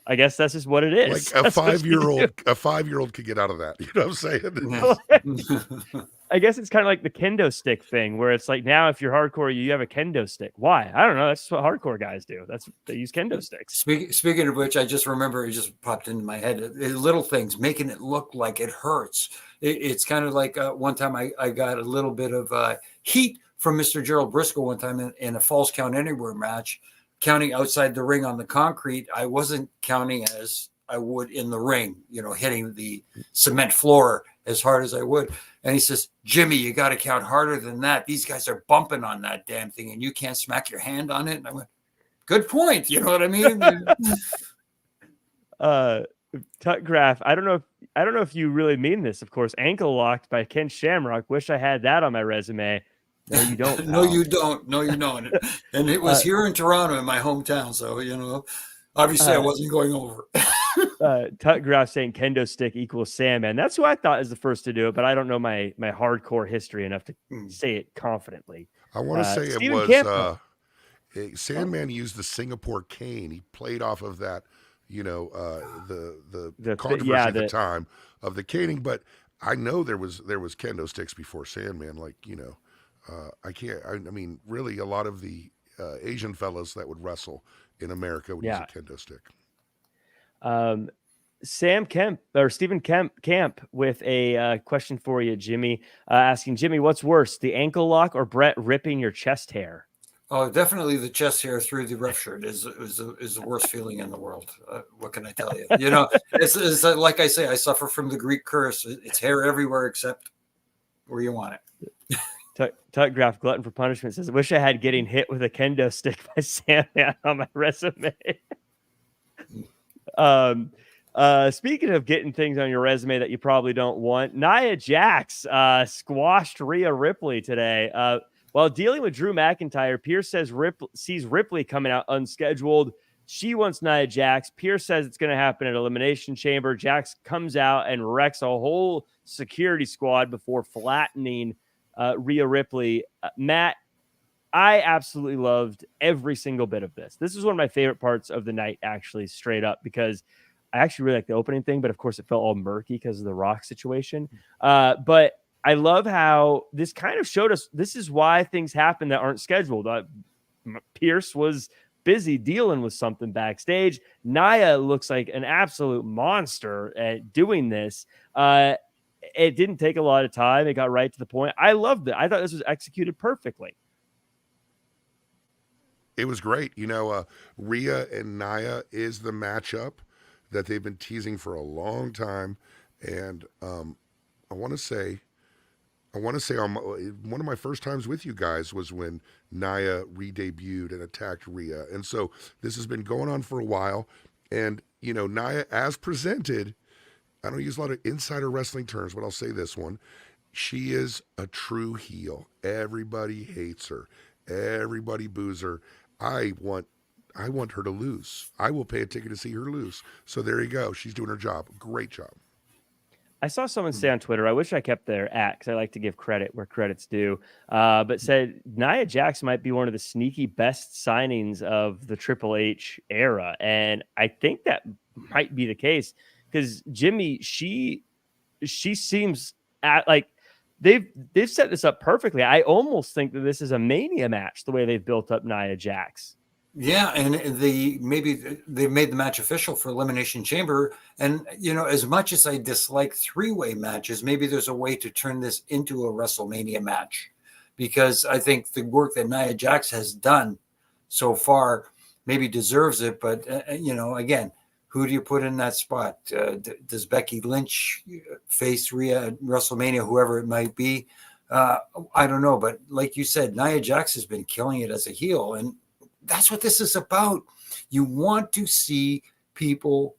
I guess that's just what it is. Like a 5-year-old could get out of that. You know what I'm saying? I guess it's kind of like the kendo stick thing where it's like now if you're hardcore, you have a kendo stick. Why? I don't know. That's what hardcore guys do. They use kendo sticks. Speaking of which, I just remember it just popped into my head. Little things making it look like it hurts. It's kind of like one time I got a little bit of heat from Mr. Gerald Briscoe one time in a Falls Count Anywhere match, counting outside the ring on the concrete. I wasn't counting as I would in the ring, hitting the cement floor as hard as I would. And he says, Jimmy, you got to count harder than that. These guys are bumping on that damn thing and you can't smack your hand on it. And I went, good point. You know what I mean? Tut Graph, I don't know if you really mean this, of course. Ankle locked by Ken Shamrock. Wish I had that on my resume. No, you don't. No, you don't. No, you don't. And it was here in Toronto, in my hometown. So, obviously I wasn't going over. Tut Graph saying kendo stick equals Sandman. That's who I thought is the first to do it, but I don't know my hardcore history enough to say it confidently. I want to say it was Sandman used the Singapore cane. He played off of that, the controversy at the time of the caning. But I know there was kendo sticks before Sandman. I mean, really, a lot of the Asian fellas that would wrestle in America would use a kendo stick. Stephen Camp with a question for you, Jimmy, asking Jimmy, what's worse, the ankle lock or Brett ripping your chest hair? Oh, definitely the chest hair through the ref shirt is the worst feeling in the world. What can I tell you? It's like I say, I suffer from the Greek curse. It's hair everywhere except where you want it. Tuckgraph Glutton for Punishment says, wish I had getting hit with a kendo stick by Sandman on my resume. Speaking of getting things on your resume that you probably don't want, Nia Jax squashed Rhea Ripley today. While dealing with Drew McIntyre, Pierce says sees Ripley coming out unscheduled. She wants Nia Jax. Pierce says it's going to happen at Elimination Chamber. Jax comes out and wrecks a whole security squad before flattening Rhea Ripley. Matt, I absolutely loved every single bit of this. This is one of my favorite parts of the night, actually, straight up, because I actually really like the opening thing, but of course it felt all murky because of the Rock situation. But I love how this kind of showed us this is why things happen that aren't scheduled. Pierce was busy dealing with something backstage. Nia looks like an absolute monster at doing this. It didn't take a lot of time. It got right to the point. I loved it. I thought this was executed perfectly. It was great. Rhea and Nia is the matchup that they've been teasing for a long time. And I want to say one of my first times with you guys was when Nia re-debuted and attacked Rhea. And so this has been going on for a while. And, Nia, as presented, I don't use a lot of insider wrestling terms, but I'll say this one. She is a true heel. Everybody hates her. Everybody boos her. I want her to lose. I will pay a ticket to see her lose. So there you go. She's doing her job. Great job. I saw someone say on Twitter, I wish I kept their at because I like to give credit where credit's due, but said Nia Jax might be one of the sneaky best signings of the Triple H era. And I think that might be the case because Jimmy, she seems like they've set this up perfectly. I almost think that this is a Mania match, the way they've built up Nia Jax. Yeah, and maybe they made the match official for Elimination Chamber. And, as much as I dislike three-way matches, maybe there's a way to turn this into a WrestleMania match. Because I think the work that Nia Jax has done so far maybe deserves it. But, again, who do you put in that spot? Does Becky Lynch face Rhea at WrestleMania, whoever it might be? I don't know. But like you said, Nia Jax has been killing it as a heel. And that's what this is about. You want to see people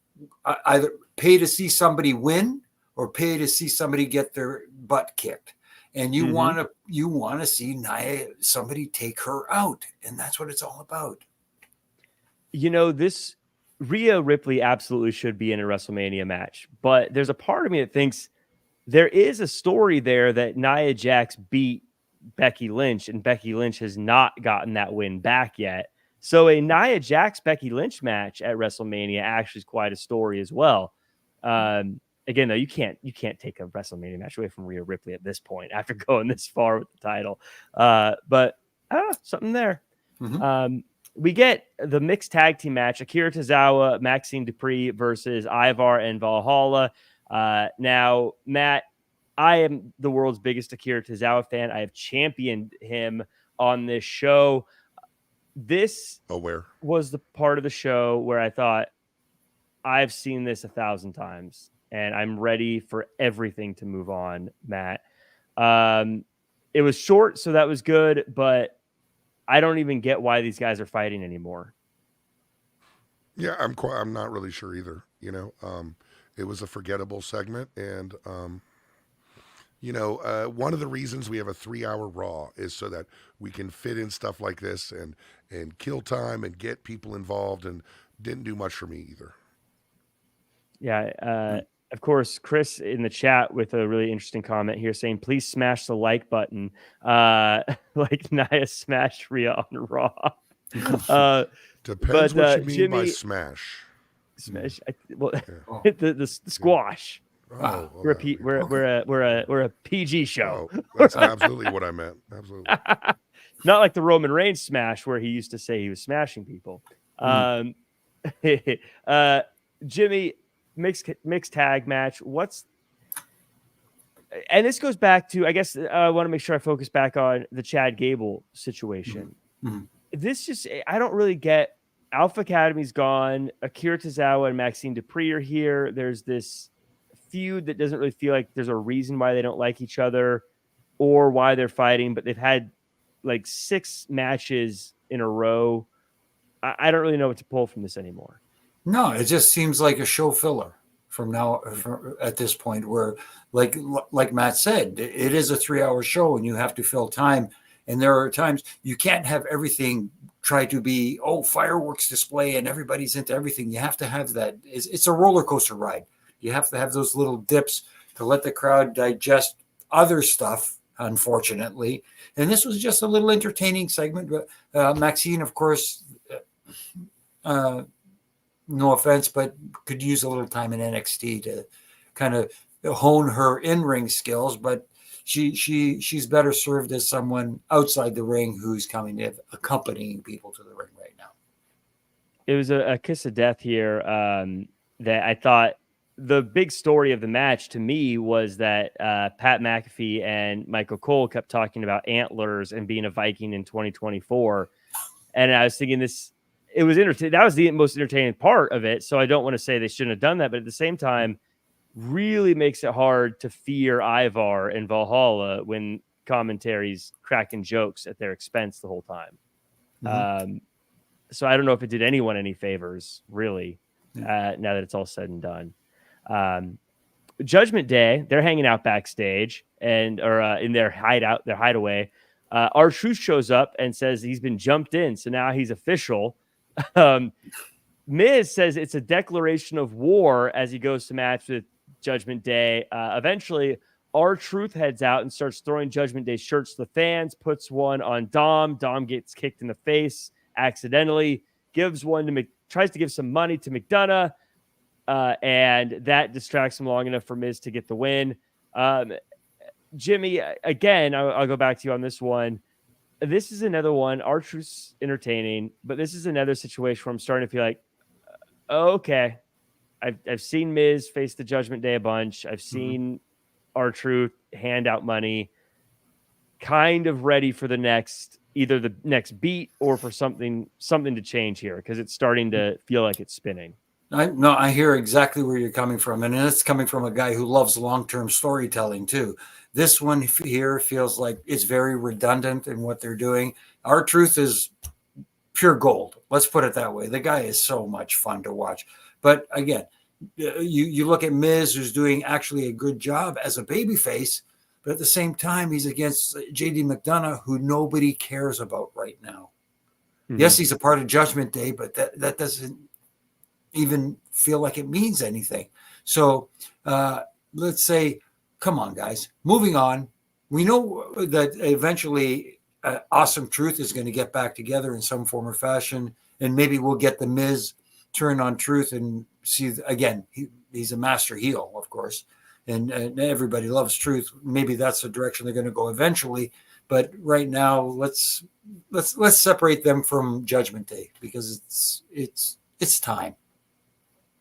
either pay to see somebody win or pay to see somebody get their butt kicked. And you want to see Nia, somebody take her out. And that's what it's all about. This Rhea Ripley absolutely should be in a WrestleMania match, but there's a part of me that thinks there is a story there that Nia Jax beat Becky Lynch and Becky Lynch has not gotten that win back yet. So a Nia Jax Becky Lynch match at WrestleMania actually is quite a story as well. Again, though, you can't take a WrestleMania match away from Rhea Ripley at this point after going this far with the title. But I don't know, something there. We get the mixed tag team match: Akira Tozawa, Maxine Dupree versus Ivar and Valhalla. Now, Matt, I am the world's biggest Akira Tozawa fan. I have championed him on this show. This was the part of the show where I thought, I've seen this 1,000 times and I'm ready for everything to move on, Matt. It was short, so that was good, but I don't even get why these guys are fighting anymore. Yeah, I'm not really sure either. It was a forgettable segment, and one of the reasons we have a 3-hour Raw is so that we can fit in stuff like this and kill time and get people involved, and didn't do much for me either. Yeah. Of course, Chris in the chat with a really interesting comment here saying, please smash the like button like Nia smashed Rhea on Raw. Depends but what you mean by Jimmy, smash. smash. Well, Oh, the squash. Oh, We're a okay. we're a PG show. Oh, that's absolutely what I meant. Absolutely. Not like the Roman Reigns smash where he used to say he was smashing people. Jimmy, mixed tag match. And this goes back to, I guess I want to make sure I focus back on the Chad Gable situation. I don't really get. Alpha Academy's gone. Akira Tozawa and Maxine Dupree are here. There's this feud that doesn't really feel like there's a reason why they don't like each other or why they're fighting, but they've had like 6 matches in a row. I don't really know what to pull from this anymore. No, it just seems like a show filler at this point, where like Matt said, it is a 3-hour show and you have to fill time. And there are times you can't have everything try to be, fireworks display and everybody's into everything. You have to have that. It's a roller coaster ride. You have to have those little dips to let the crowd digest other stuff, unfortunately. And this was just a little entertaining segment. But Maxine, of course, no offense, but could use a little time in NXT to kind of hone her in-ring skills. But she's better served as someone outside the ring who's accompanying people to the ring right now. It was a kiss of death here. That I thought the big story of the match to me was that Pat McAfee and Michael Cole kept talking about antlers and being a Viking in 2024. And I was thinking it was entertaining. That was the most entertaining part of it. So I don't want to say they shouldn't have done that, but at the same time, really makes it hard to fear Ivar and Valhalla when commentary's cracking jokes at their expense the whole time. So I don't know if it did anyone any favors, really, now that it's all said and done. Judgment Day, they're hanging out backstage or in their hideaway. R-Truth shows up and says he's been jumped in, so now he's official. Miz says it's a declaration of war as he goes to match with Judgment Day. Eventually, R-Truth heads out and starts throwing Judgment Day shirts to the fans, puts one on Dom. Dom gets kicked in the face accidentally, tries to give some money to McDonough, and that distracts him long enough for Miz to get the win. Jimmy, again, I'll go back to you on this one. This is another one. R-Truth's entertaining, but this is another situation where I'm starting to feel like, okay, I've seen Miz face the Judgment Day a bunch. I've seen R-Truth hand out money. Kind of ready for either the next beat or for something to change here, because it's starting to feel like it's spinning. I hear exactly where you're coming from, and it's coming from a guy who loves long-term storytelling too. This one here feels like it's very redundant in what they're doing. R-Truth is pure gold. Let's put it that way. The guy is so much fun to watch. But again, you look at Miz, who's doing actually a good job as a babyface, but at the same time, he's against JD McDonough, who nobody cares about right now. Yes, he's a part of Judgment Day, but that doesn't even feel like it means anything. So let's say, come on, guys, moving on. We know that eventually Awesome Truth is going to get back together in some form or fashion, and maybe we'll get the Miz turn on Truth and see again. He's a master heel, of course, and everybody loves Truth. Maybe that's the direction they're going to go eventually. But right now, let's separate them from Judgment Day, because it's time.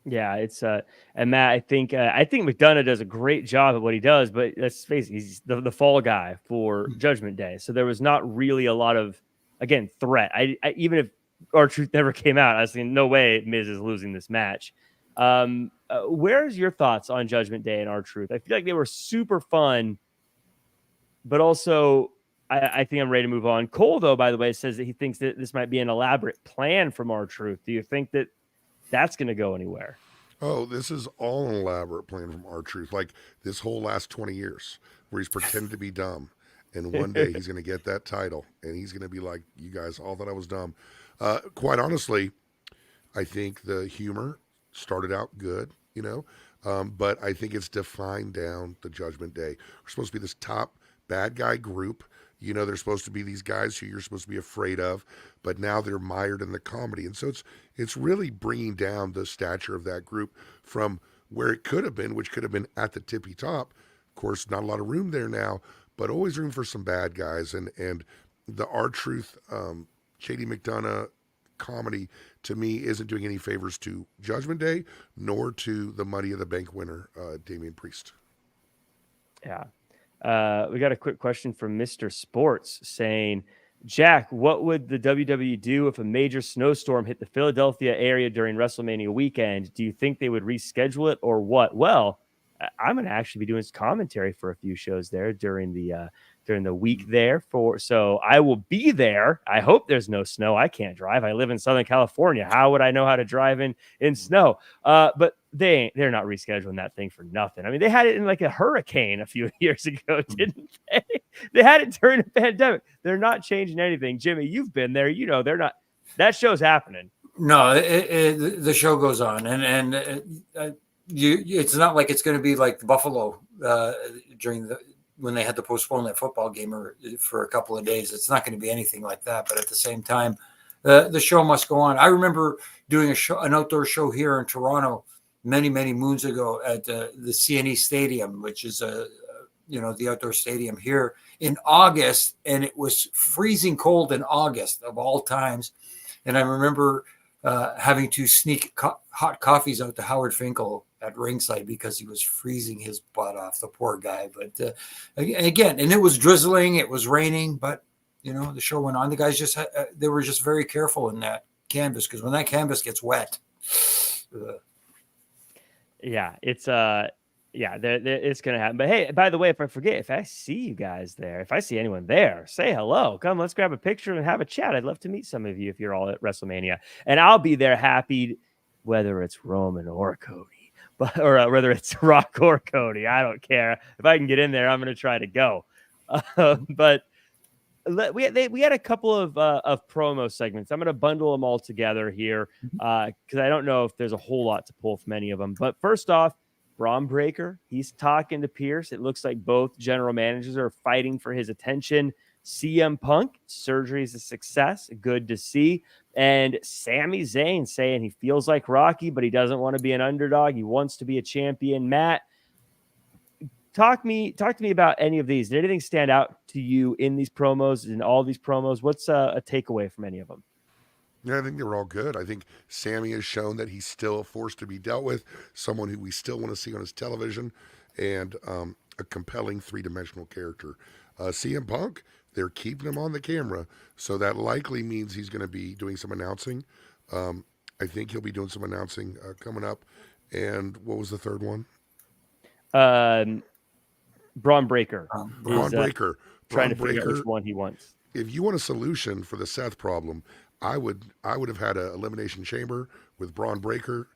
Yeah, it's and Matt, I think McDonough does a great job at what he does, but let's face it, he's the fall guy for Judgment Day. So there was not really a lot of, again, threat. I even if R-Truth never came out, I was thinking, no way Miz is losing this match. Where's your thoughts on Judgment Day and R-Truth? I feel like they were super fun, but also I think I'm ready to move on. Cole, though, by the way, says that he thinks that this might be an elaborate plan from R-Truth. Do you think that that's going to go anywhere? Oh, this is all an elaborate plan from R-Truth. Like this whole last 20 years where he's pretended to be dumb. And one day he's going to get that title and he's going to be like, you guys all thought I was dumb. Quite honestly, I think the humor started out good, but I think it's defined down the Judgment Day. We're supposed to be this top bad guy group You know, they're supposed to be these guys who you're supposed to be afraid of, but now they're mired in the comedy. And so it's really bringing down the stature of that group from where it could have been, which could have been at the tippy top. Of course, not a lot of room there now, but always room for some bad guys. And the R-Truth, Shady McDonough comedy, to me, isn't doing any favors to Judgment Day, nor to the Money of the Bank winner, Damian Priest. Yeah. We got a quick question from Mr. Sports saying, Jack, what would the WWE do if a major snowstorm hit the Philadelphia area during WrestleMania weekend? Do you think they would reschedule it or what? Well, I'm going to actually be doing commentary for a few shows there during the week there. So I will be there. I hope there's no snow. I can't drive. I live in Southern California. How would I know how to drive in snow? But they're not rescheduling that thing for nothing. I mean, they had it in like a hurricane a few years ago, didn't they? They had it during a pandemic. They're not changing anything. Jimmy, you've been there. You know, they're not. That show's happening. No, the show goes on, and it's not like it's going to be like Buffalo when they had to postpone that football game for a couple of days. It's not going to be anything like that. But at the same time, the show must go on. I remember doing an outdoor show here in Toronto many, many moons ago at the CNE Stadium, which is the outdoor stadium here in August, and it was freezing cold in August of all times. And I remember having to sneak hot coffees out to Howard Finkel at ringside because he was freezing his butt off, the poor guy. But again, and it was drizzling, it was raining, but the show went on. The guys they were just very careful in that canvas, because when that canvas gets wet, yeah, it's it's gonna happen. But hey, by the way, if I forget, if I see you guys there, if I see anyone there, say hello. Come, let's grab a picture and have a chat. I'd love to meet some of you if you're all at WrestleMania, and I'll be there happy, whether it's Roman or Cody, or whether it's Rock or Cody. I don't care. If I can get in there, I'm gonna try to go. But we had a couple of promo segments. I'm going to bundle them all together here because I don't know if there's a whole lot to pull from any of them. But first off, Braun Breaker, he's talking to Pierce. It looks like both general managers are fighting for his attention. CM Punk, surgery is a success. Good to see. And Sami Zayn saying he feels like Rocky, but he doesn't want to be an underdog. He wants to be a champion. Matt, talk to me about any of these. Did anything stand out to you in these promos, in all these promos? What's a takeaway from any of them? Yeah, I think they were all good. I think Sammy has shown that he's still a force to be dealt with, someone who we still want to see on his television, and a compelling three-dimensional character. CM Punk, they're keeping him on the camera, so that likely means he's going to be doing some announcing. I think he'll be doing some announcing coming up. And what was the third one? Braun Breaker. Braun Breaker. Trying to figure out which one he wants. If you want a solution for the Seth problem, I would have had an elimination chamber with Braun Breaker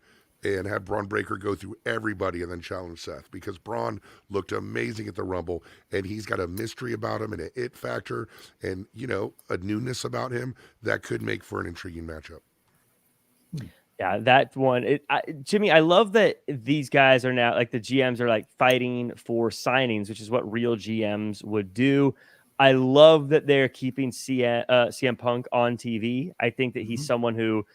and have Braun Breaker go through everybody and then challenge Seth, because Braun looked amazing at the Rumble, and he's got a mystery about him and an it factor and, a newness about him that could make for an intriguing matchup. Yeah, that one. Jimmy, I love that these guys are now, like, the GMs are like fighting for signings, which is what real GMs would do. I love that they're keeping CM Punk on TV. I think that he's someone who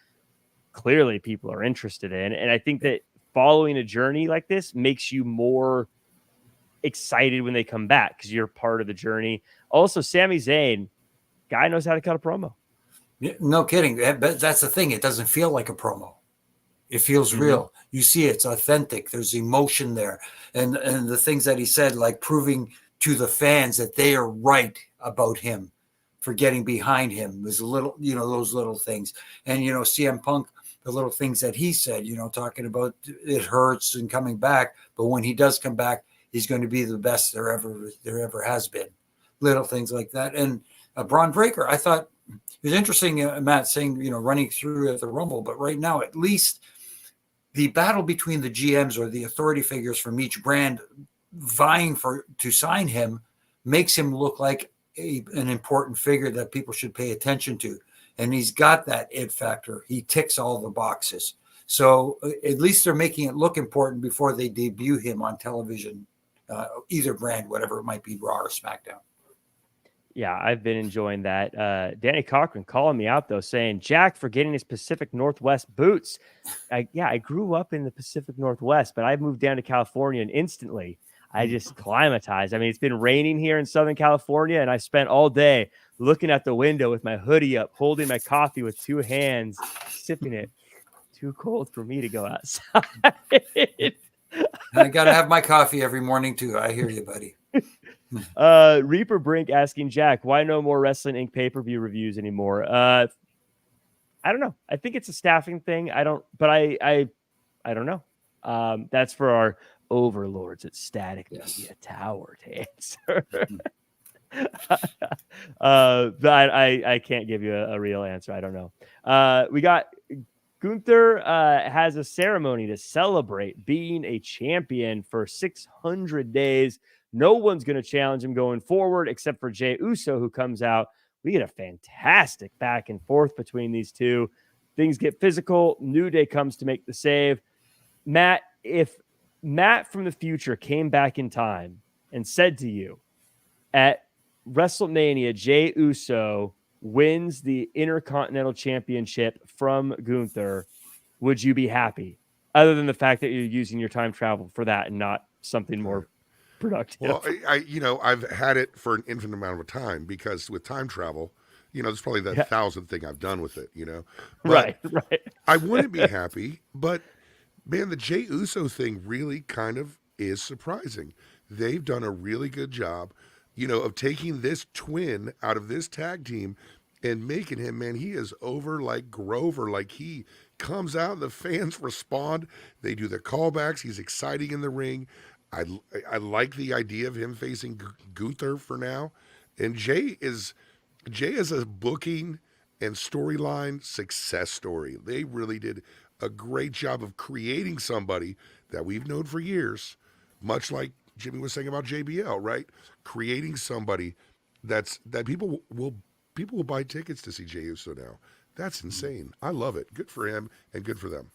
clearly people are interested in. And I think that following a journey like this makes you more excited when they come back because you're part of the journey. Also, Sami Zayn, guy knows how to cut a promo. No kidding. But that's the thing. It doesn't feel like a promo. It feels real. You see it's authentic. There's emotion there. And the things that he said, like proving to the fans that they are right about him for getting behind him, was a little, those little things. And, CM Punk, the little things that he said, talking about it hurts and coming back. But when he does come back, he's going to be the best there ever has been. Little things like that. And Braun Breaker, I thought it was interesting, Matt saying, running through at the Rumble. But right now, at least the battle between the GMs or the authority figures from each brand vying to sign him makes him look like an important figure that people should pay attention to. And he's got that it factor. He ticks all the boxes. So at least they're making it look important before they debut him on television, either brand, whatever it might be, Raw or SmackDown. Yeah, I've been enjoying that. Danny Cochran calling me out though, saying Jack for getting his Pacific Northwest boots. I grew up in the Pacific Northwest, but I moved down to California and instantly I just climatized. I mean, it's been raining here in Southern California, and I spent all day looking at the window with my hoodie up, holding my coffee with two hands, sipping it. Too cold for me to go outside. I got to have my coffee every morning too. I hear you, buddy. Reaper Brink asking Jack, why no more Wrestling Inc. pay-per-view reviews anymore? I don't know. I think it's a staffing thing. I don't know. That's for our overlords at Static Media Tower to answer. But I can't give you a real answer. I don't know. We got Gunther has a ceremony to celebrate being a champion for 600 days. No one's going to challenge him going forward except for Jey Uso, who comes out. We get a fantastic back and forth between these two. Things get physical. New Day comes to make the save. Matt, if Matt from the future came back in time and said to you at WrestleMania, Jey Uso wins the Intercontinental Championship from Gunther, would you be happy? Other than the fact that you're using your time travel for that and not something more productive. Well, I've had it for an infinite amount of time because with time travel, it's probably the 1,000th thing I've done with it, But right. I wouldn't be happy, but man, the Jey Uso thing really kind of is surprising. They've done a really good job, of taking this twin out of this tag team and making him, man, he is over like Grover. Like he comes out, the fans respond. They do the callbacks. He's exciting in the ring. I like the idea of him facing Gunther for now. And Jey is a booking and storyline success story. They really did a great job of creating somebody that we've known for years, much like Jimmy was saying about JBL, right? Creating somebody that people will buy tickets to see Jey Uso now. That's insane. I love it. Good for him and good for them.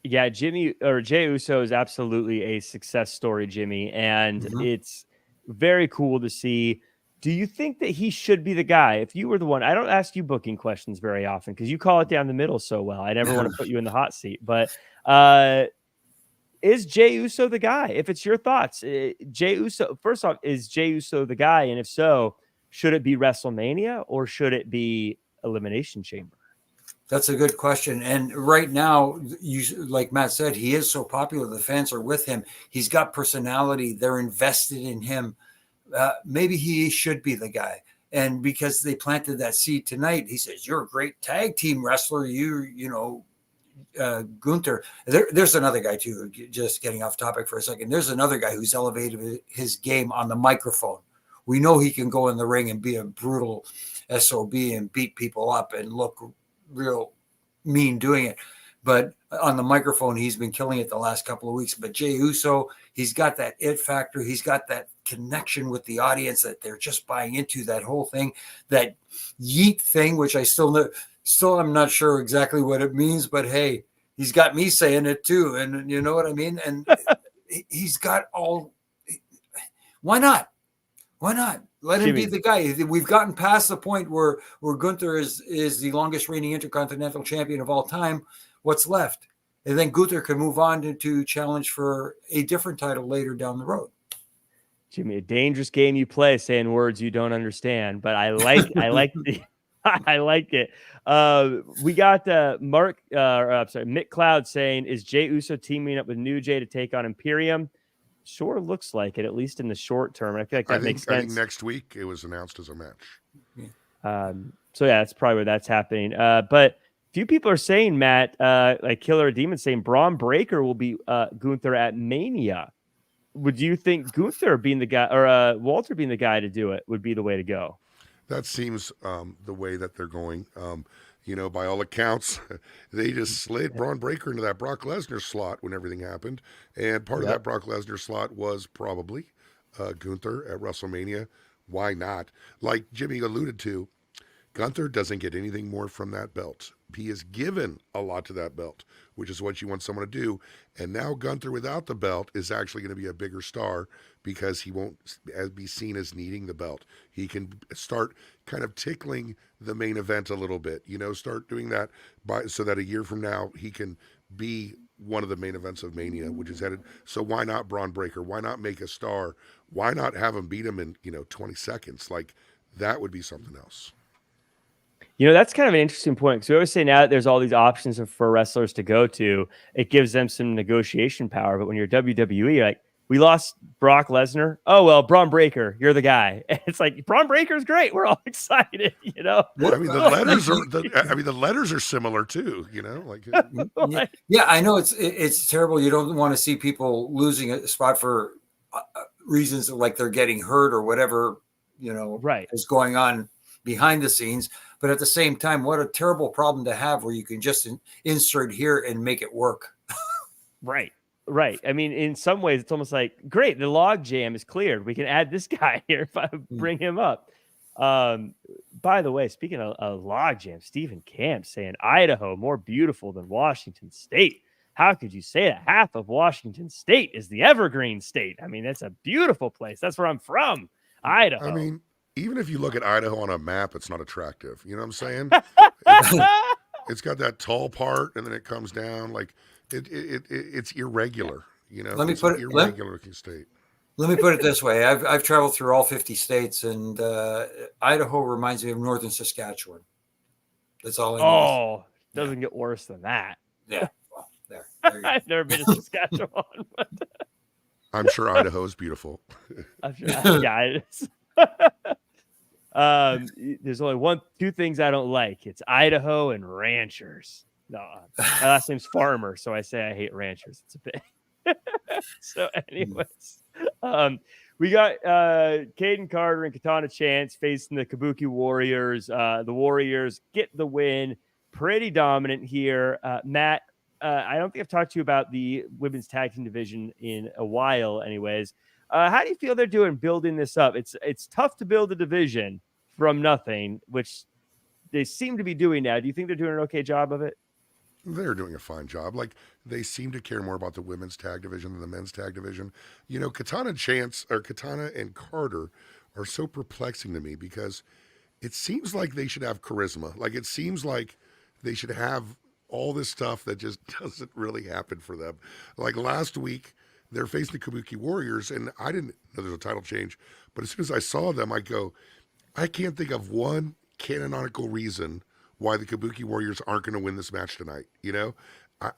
Yeah, Jey Uso is absolutely a success story, Jimmy, and it's very cool to see. Do you think that he should be the guy? If you were the one, I don't ask you booking questions very often because you call it down the middle so well. I never want to put you in the hot seat, but is Jey Uso the guy? If it's your thoughts, Jey Uso, first off, is Jey Uso the guy? And if so, should it be WrestleMania or should it be Elimination Chamber? That's a good question. And right now, like Matt said, he is so popular. The fans are with him. He's got personality. They're invested in him. Maybe he should be the guy. And because they planted that seed tonight, he says, you're a great tag team wrestler. Gunther. There's another guy too, just getting off topic for a second. There's another guy who's elevated his game on the microphone. We know he can go in the ring and be a brutal SOB and beat people up and look real mean doing it. But on the microphone, he's been killing it the last couple of weeks. But Jey Uso, he's got that it factor. He's got that connection with the audience that they're just buying into, that whole thing, that yeet thing, which I still I'm not sure exactly what it means, but hey, he's got me saying it too. And you know what I mean? And he's got all, why not? Why not? Let him be the guy. We've gotten past the point where Gunther is the longest reigning Intercontinental Champion of all time. What's left? And then Gunther can move on to challenge for a different title later down the road. Jimmy, a dangerous game you play, saying words you don't understand, but I like it. We got Mick Cloud saying, is Jey Uso teaming up with New Jay to take on Imperium? Sure looks like it, at least in the short term. I feel like that makes sense. I think next week it was announced as a match. So yeah, that's probably where that's happening. But few people are saying, Matt, like Killer Demon saying Braun Breaker will be Gunther at Mania. Would you think Gunther being the guy or Walter being the guy to do it would be the way to go? That seems the way that they're going. By all accounts, they just slid Braun Breaker into that Brock Lesnar slot when everything happened. And part of that Brock Lesnar slot was probably Gunther at WrestleMania. Why not? Like Jimmy alluded to, Gunther doesn't get anything more from that belt. is given a lot to that belt, which is what you want someone to do. And now Gunther without the belt is actually going to be a bigger star because he won't be seen as needing the belt. He can start kind of tickling the main event a little bit, start doing that so that a year from now he can be one of the main events of Mania, which is headed. So why not Braun Breaker? Why not make a star? Why not have him beat him in, 20 seconds? Like, that would be something else. That's kind of an interesting point. So we always say now that there's all these options for wrestlers to go to, it gives them some negotiation power. But when you're WWE, you're like, we lost Brock Lesnar. Oh, well, Braun Breaker, you're the guy. And it's like, Braun Breaker's great. We're all excited, Well, I mean, the letters are similar too, Yeah, I know it's terrible. You don't want to see people losing a spot for reasons like they're getting hurt or whatever, right, is going on behind the scenes. But at the same time, what a terrible problem to have where you can just insert here and make it work. Right. I mean, in some ways, it's almost like, great, the log jam is cleared. We can add this guy here if I bring him up. By the way, speaking of log jam, Stephen Camp saying Idaho more beautiful than Washington State. How could you say that? Half of Washington State is the Evergreen State. I mean, that's a beautiful place. That's where I'm from, Idaho. I mean, even if you look at Idaho on a map, it's not attractive. You know what I'm saying? It's got that tall part, and then it comes down. Like it's irregular. Let me it's put an irregular looking state. Let me put it this way: I've traveled through all 50 states, and Idaho reminds me of northern Saskatchewan. That's all I know. Oh, doesn't get worse than that. Yeah, well, there I've never been to Saskatchewan, but I'm sure Idaho is beautiful. I'm sure, yeah, it is. There's only two things I don't like. It's Idaho and ranchers. No, my last name's Farmer, so I say I hate ranchers. It's a bit. So, anyways, we got Caden Carter and Katana Chance facing the Kabuki Warriors. The Warriors get the win, pretty dominant here. Matt, I don't think I've talked to you about the women's tag team division in a while. Anyways. How do you feel they're doing building this up? It's tough to build a division from nothing, which they seem to be doing now. Do you think they're doing an okay job of it? They're doing a fine job. Like, they seem to care more about the women's tag division than the men's tag division. Katana and Carter are so perplexing to me because it seems like they should have charisma. Like, it seems like they should have all this stuff that just doesn't really happen for them. Like last week, they're facing the Kabuki Warriors, and I didn't know there's a title change. But as soon as I saw them, I go, I can't think of one canonical reason why the Kabuki Warriors aren't going to win this match tonight.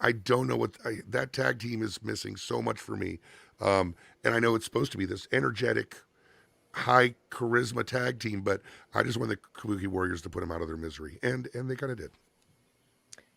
I don't know what that tag team is missing so much for me. And I know it's supposed to be this energetic, high charisma tag team, but I just want the Kabuki Warriors to put them out of their misery, and they kind of did.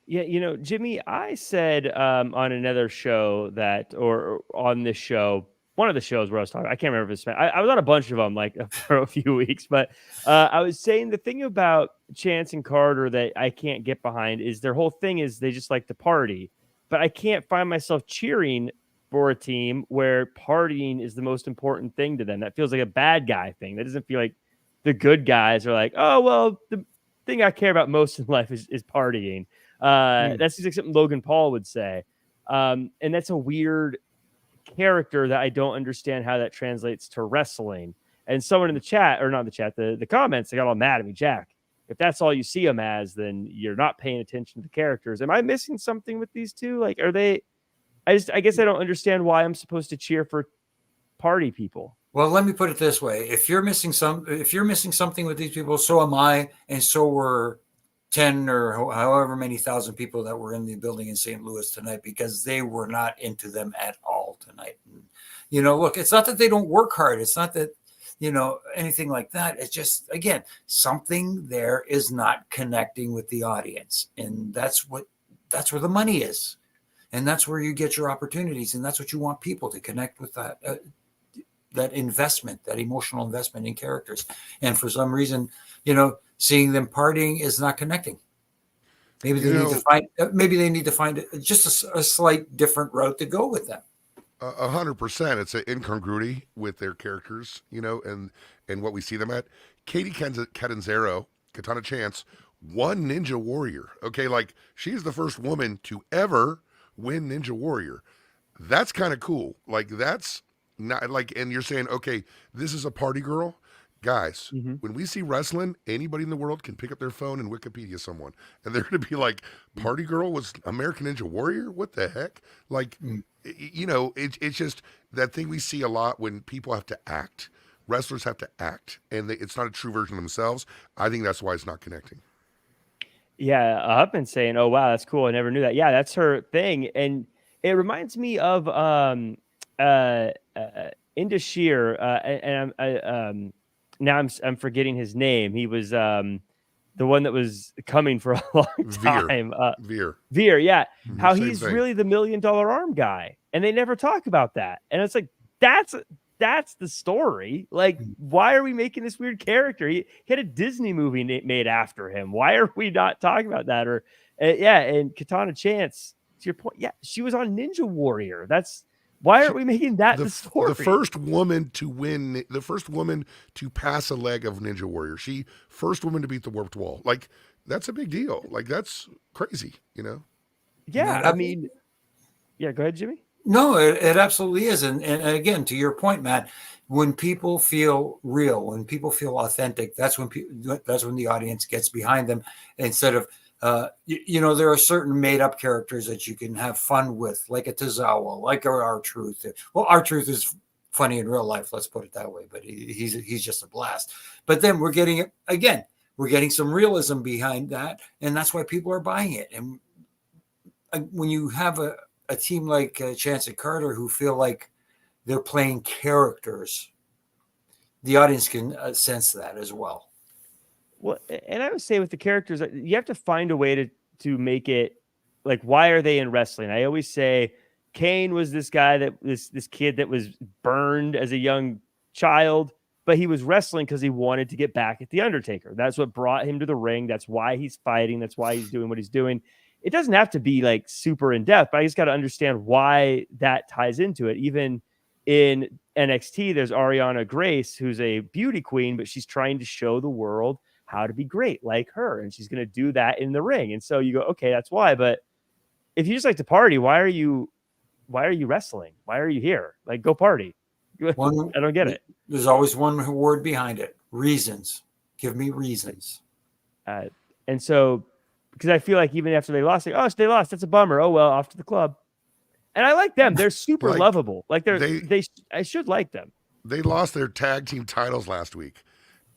Yeah, Jimmy, I said on another show or on this show, one of the shows where I was talking, I can't remember if it's, I was on a bunch of them like for a few weeks, but I was saying the thing about Chance and Carter that I can't get behind is their whole thing is they just like to party, but I can't find myself cheering for a team where partying is the most important thing to them. That feels like a bad guy thing. That doesn't feel like the good guys are like, oh, well, the thing I care about most in life is partying. That's just like something Logan Paul would say. And that's a weird character that I don't understand how that translates to wrestling. And someone in the chat, or not in the chat, the comments, they got all mad at me. Jack, if that's all you see them as, then you're not paying attention to the characters. Am I missing something with these two? Like, are they, I guess I don't understand why I'm supposed to cheer for party people. Well, let me put it this way. If you're missing something with these people, so am I. And so were 10 or however many thousand people that were in the building in St. Louis tonight, because they were not into them at all tonight. And, look, it's not that they don't work hard. It's not that, anything like that. It's just, again, something there is not connecting with the audience. And that's where the money is. And that's where you get your opportunities. And that's what you want people to connect with, that investment, that emotional investment in characters. And for some reason, seeing them partying is not connecting. Maybe they need to find just a slight different route to go with them. 100%. It's an incongruity with their characters, and what we see them at. Katie Catanzaro, Katana Chance, won Ninja Warrior. Okay, like she's the first woman to ever win Ninja Warrior. That's kind of cool. Like that's not like, and you're saying, okay, this is a party girl. Guys, Mm-hmm. when we see wrestling, anybody in the world can pick up their phone and Wikipedia someone, and they're going to be like, "Party Girl was American Ninja Warrior? What the heck?" Like, you know, it's just that thing we see a lot when people have to act. Wrestlers have to act, and it's not a true version of themselves. I think that's why it's not connecting. Yeah, I've been saying, "Oh wow, that's cool. I never knew that." Yeah, that's her thing, and it reminds me of Indashir, and now I'm forgetting his name. He was the one that was coming for a long time. Veer, yeah. How Same he's thing. really the $1 million arm guy, and they never talk about that. And it's like that's the story. Like, why are we making this weird character? He had a Disney movie made after him. Why are we not talking about that? Or yeah, and Katana Chance, to your point, yeah, she was on Ninja Warrior. That's why aren't we making that the story? The first woman to win, the first woman to pass a leg of Ninja Warrior. She first woman to beat the Warped Wall. Like, that's a big deal. Like, that's crazy, you know? Yeah, I mean, yeah, go ahead, Jimmy. No, it absolutely is. And again, to your point, Matt, when people feel real, when people feel authentic, that's when the audience gets behind them instead of, you know, there are certain made up characters that you can have fun with, like a Tozawa, like R-Truth. Well, R-Truth is funny in real life. Let's put it that way. But he's just a blast. But then we're getting some realism behind that. And that's why people are buying it. And when you have a team like Chance and Carter who feel like they're playing characters, the audience can sense that as well. Well, and I would say with the characters, you have to find a way to make it like, why are they in wrestling? I always say Kane was this guy that this kid that was burned as a young child, but he was wrestling because he wanted to get back at the Undertaker. That's what brought him to the ring. That's why he's fighting. That's why he's doing what he's doing. It doesn't have to be like super in depth, but I just got to understand why that ties into it. Even in NXT, there's Ariana Grace, who's a beauty queen, but she's trying to show the world how to be great like her. And she's going to do that in the ring. And so you go, okay, that's why. But if you just like to party, why are you wrestling? Why are you here? Like, go party. I don't get it. There's always one word behind it. Reasons. Give me reasons. And so, because I feel like even after they lost, like, oh, they lost. That's a bummer. Oh, well, off to the club. And I like them. They're super lovable. Like I should like them. They lost their tag team titles last week,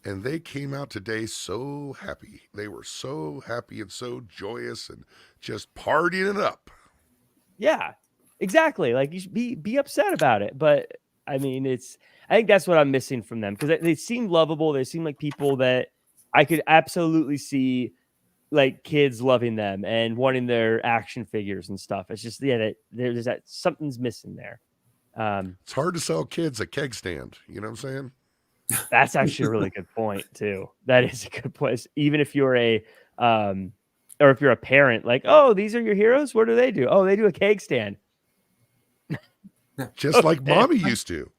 and they came out today so happy. They were so happy and so joyous and just partying it up. Yeah, exactly. Like, you should be upset about it. But I mean, I think that's what I'm missing from them, because they seem lovable. They seem like people that I could absolutely see like kids loving them and wanting their action figures and stuff. It's just, yeah, there's that something's missing there. It's hard to sell kids a keg stand. You know what I'm saying? That's actually a really good point too. That is a good point. Even if you're or if you're a parent, like, oh, these are your heroes. What do they do? Oh, they do a keg stand. Just like mommy used to.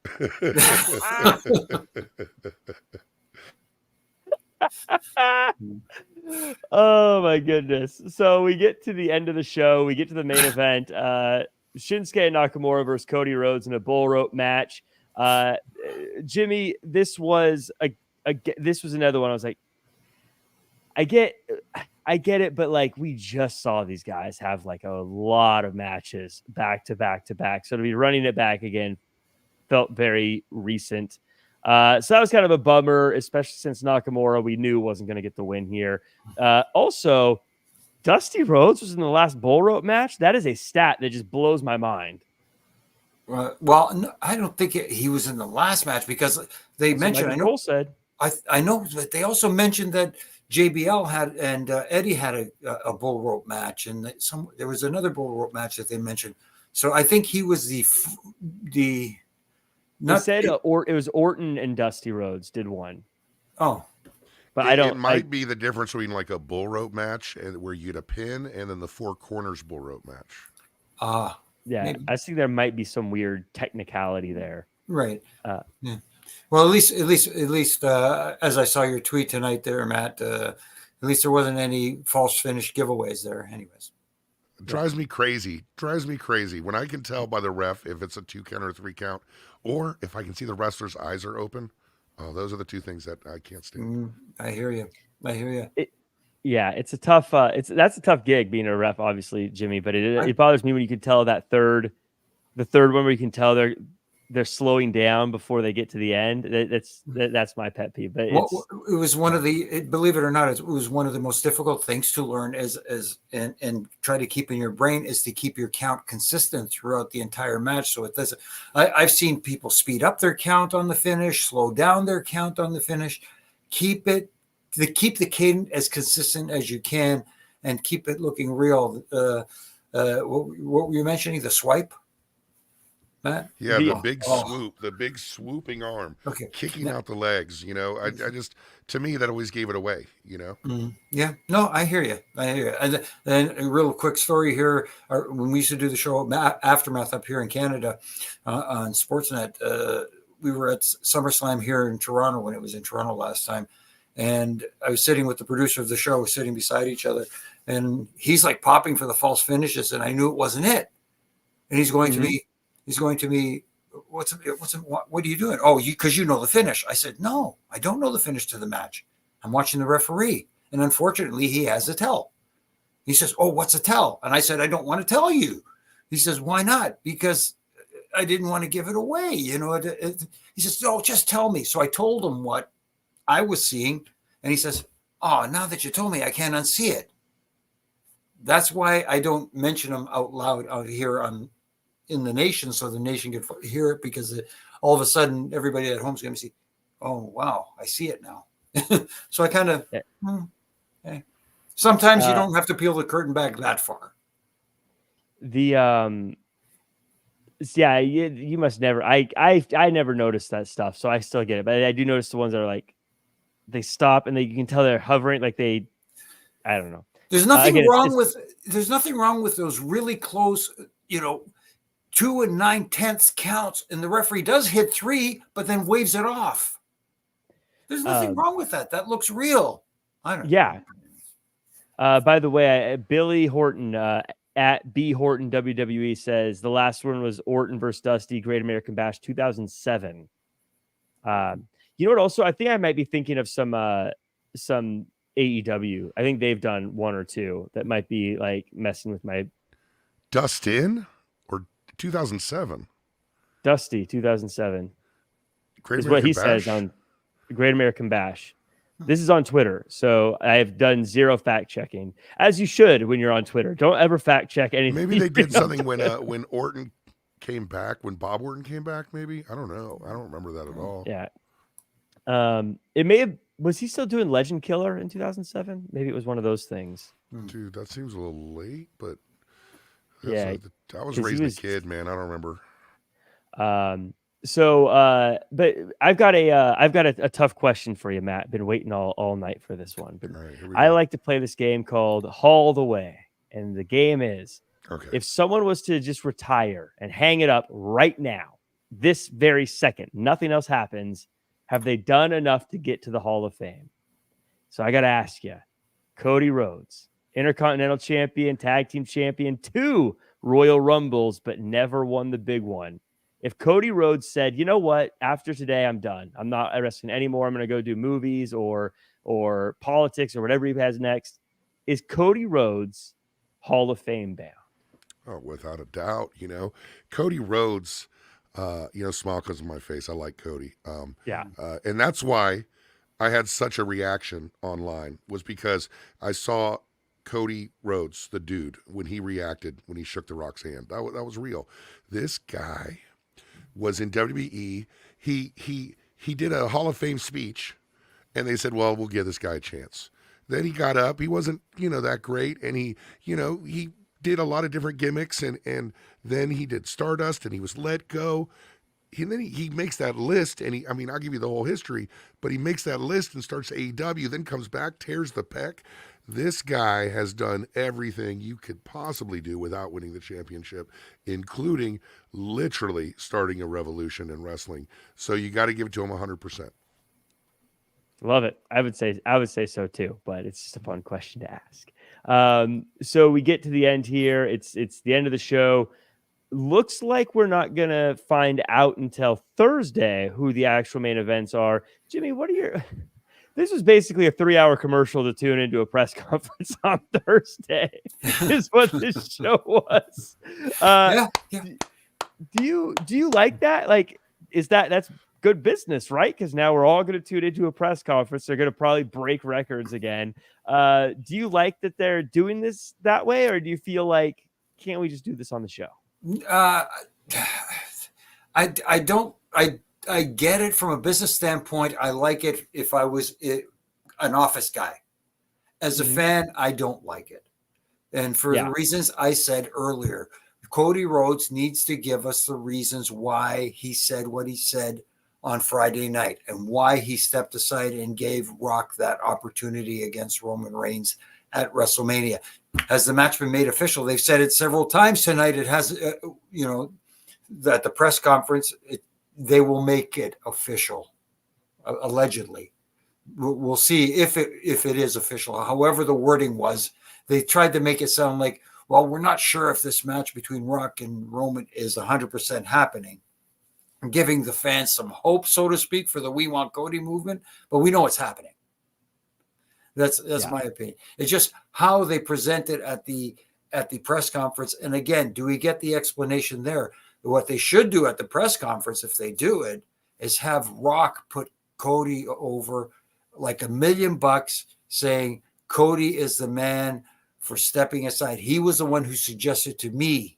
Oh my goodness. So we get to the end of the show. We get to the main event. Shinsuke Nakamura versus Cody Rhodes in a bull rope match. Jimmy, this was another one. I was like, I get it, but like, we just saw these guys have like a lot of matches back to back to back. So to be running it back again felt very recent. So that was kind of a bummer, especially since Nakamura, we knew wasn't going to get the win here. Also, Dusty Rhodes was in the last bull rope match. That is a stat that just blows my mind. Well, no, I don't think he was in the last match, because they mentioned. Cole said. I know, but they also mentioned that JBL had and Eddie had a bull rope match, and there was another bull rope match that they mentioned. So I think he was the. They said it was Orton and Dusty Rhodes did one. Oh, but it might be the difference between like a bull rope match and where you get a pin, and then the four corners bull rope match. Yeah, maybe. I think there might be some weird technicality there. Right. Yeah. Well, at least, as I saw your tweet tonight there, Matt, At least there wasn't any false finish giveaways there. Anyways. It drives me crazy. Drives me crazy when I can tell by the ref if it's a 2 count or 3 count, or if I can see the wrestler's eyes are open. Oh, those are the two things that I can't stand. I hear you. Yeah, it's a tough. That's a tough gig being a ref, obviously, Jimmy. But it bothers me when you can tell the third one where you can tell they're slowing down before they get to the end. That's my pet peeve. But it was one of believe it or not, it was one of the most difficult things to learn and try to keep in your brain is to keep your count consistent throughout the entire match. So it doesn't. I've seen people speed up their count on the finish, slow down their count on the finish, keep the cadence as consistent as you can, and keep it looking real. What were you mentioning? The swipe. Matt? Yeah, the big swoop, the big swooping arm, kicking out the legs. I just, to me, that always gave it away. Yeah, no, I hear you. And then a real quick story here. When we used to do the show Aftermath up here in Canada on Sportsnet, we were at SummerSlam here in Toronto when it was in Toronto last time, and I was sitting with the producer of the show, sitting beside each other, and he's like popping for the false finishes, and I knew it wasn't it, and he's going to me. He's going to me, what are you doing? Oh, because you know the finish. I said, no, I don't know the finish to the match. I'm watching the referee. And unfortunately, he has a tell. He says, oh, what's a tell? And I said, I don't want to tell you. He says, why not? Because I didn't want to give it away. He says, oh, just tell me. So I told him what I was seeing. And he says, oh, now that you told me, I can't unsee it. That's why I don't mention them out loud out here in the nation, so the nation can hear it, because all of a sudden everybody at home is going to see, oh, wow, I see it now. So I kind of, sometimes you don't have to peel the curtain back that far. You must never, I never noticed that stuff, so I still get it. But I do notice the ones that are like, they stop and you can tell they're hovering, like I don't know. There's nothing wrong with those really close, 2 9/10 counts, and the referee does hit 3, but then waves it off. There's nothing wrong with that. That looks real. I don't know. Yeah. By the way, Billy Horton at B Horton WWE says the last one was Orton versus Dusty, Great American Bash 2007. You know what? Also, I think I might be thinking of some AEW. I think they've done 1 or 2 that might be like messing with my Dustin. 2007. Dusty 2007 Great is American what he Bash. says on Great American Bash. This is on Twitter, so I have done zero fact checking, as you should when you're on Twitter. Don't ever fact check anything. Maybe they did something when Orton came back, when Bob Orton came back. Maybe, I don't know. I don't remember that at all. Yeah. It may have. Was he still doing Legend Killer in 2007? Maybe it was one of those things. Dude, that seems a little late, but. Yeah, I was raising a kid, man. I don't remember. But I've got a tough question for you, Matt. Been waiting all night for this one. But right, I like to play this game called Haul the Way, and the game is if someone was to just retire and hang it up right now, this very second, nothing else happens. Have they done enough to get to the Hall of Fame? So I got to ask you, Cody Rhodes, Intercontinental Champion, Tag Team Champion, 2 Royal Rumbles, but never won the big one. If Cody Rhodes said, you know what, after today, I'm done. I'm not wrestling anymore. I'm going to go do movies or politics or whatever he has next. Is Cody Rhodes Hall of Fame bound? Oh, without a doubt. Cody Rhodes, smile because of my face. I like Cody. And that's why I had such a reaction online, was because I saw Cody Rhodes, the dude, when he reacted, when he shook The Rock's hand. That was real. This guy was in WWE. He did a Hall of Fame speech, and they said, well, we'll give this guy a chance. Then he got up. He wasn't, that great, and he did a lot of different gimmicks, and then he did Stardust, and he was let go. And then he makes that list, and I'll give you the whole history, but he makes that list and starts AEW, then comes back, tears the pec. This guy has done everything you could possibly do without winning the championship, including literally starting a revolution in wrestling. So you got to give it to him 100%. Love it. I would say so too, but it's just a fun question to ask. So we get to the end here. It's the end of the show. Looks like we're not gonna find out until Thursday who the actual main events are. Jimmy, what are your this was basically a 3-hour commercial to tune into a press conference on Thursday, is what this show was. Yeah. Do you like that? Like, that's good business, right? Because now we're all going to tune into a press conference. They're going to probably break records again. Do you like that they're doing this that way, or do you feel like, can't we just do this on the show? I don't. I get it from a business standpoint. I like it if I was an office guy. As a fan, I don't like it. And for the reasons I said earlier, Cody Rhodes needs to give us the reasons why he said what he said on Friday night and why he stepped aside and gave Rock that opportunity against Roman Reigns at WrestleMania. Has the match been made official? They've said it several times tonight. It has, that the press conference, they will make it official, allegedly. We'll see if it is official. However the wording was, they tried to make it sound like, well, we're not sure if this match between Rock and Roman is 100% happening, giving the fans some hope, so to speak, for the We Want Cody movement, but we know it's happening. That's my opinion. It's just how they present it at the press conference. And again, do we get the explanation there? What they should do at the press conference, if they do it, is have Rock put Cody over like $1 million, saying Cody is the man for stepping aside. He was the one who suggested to me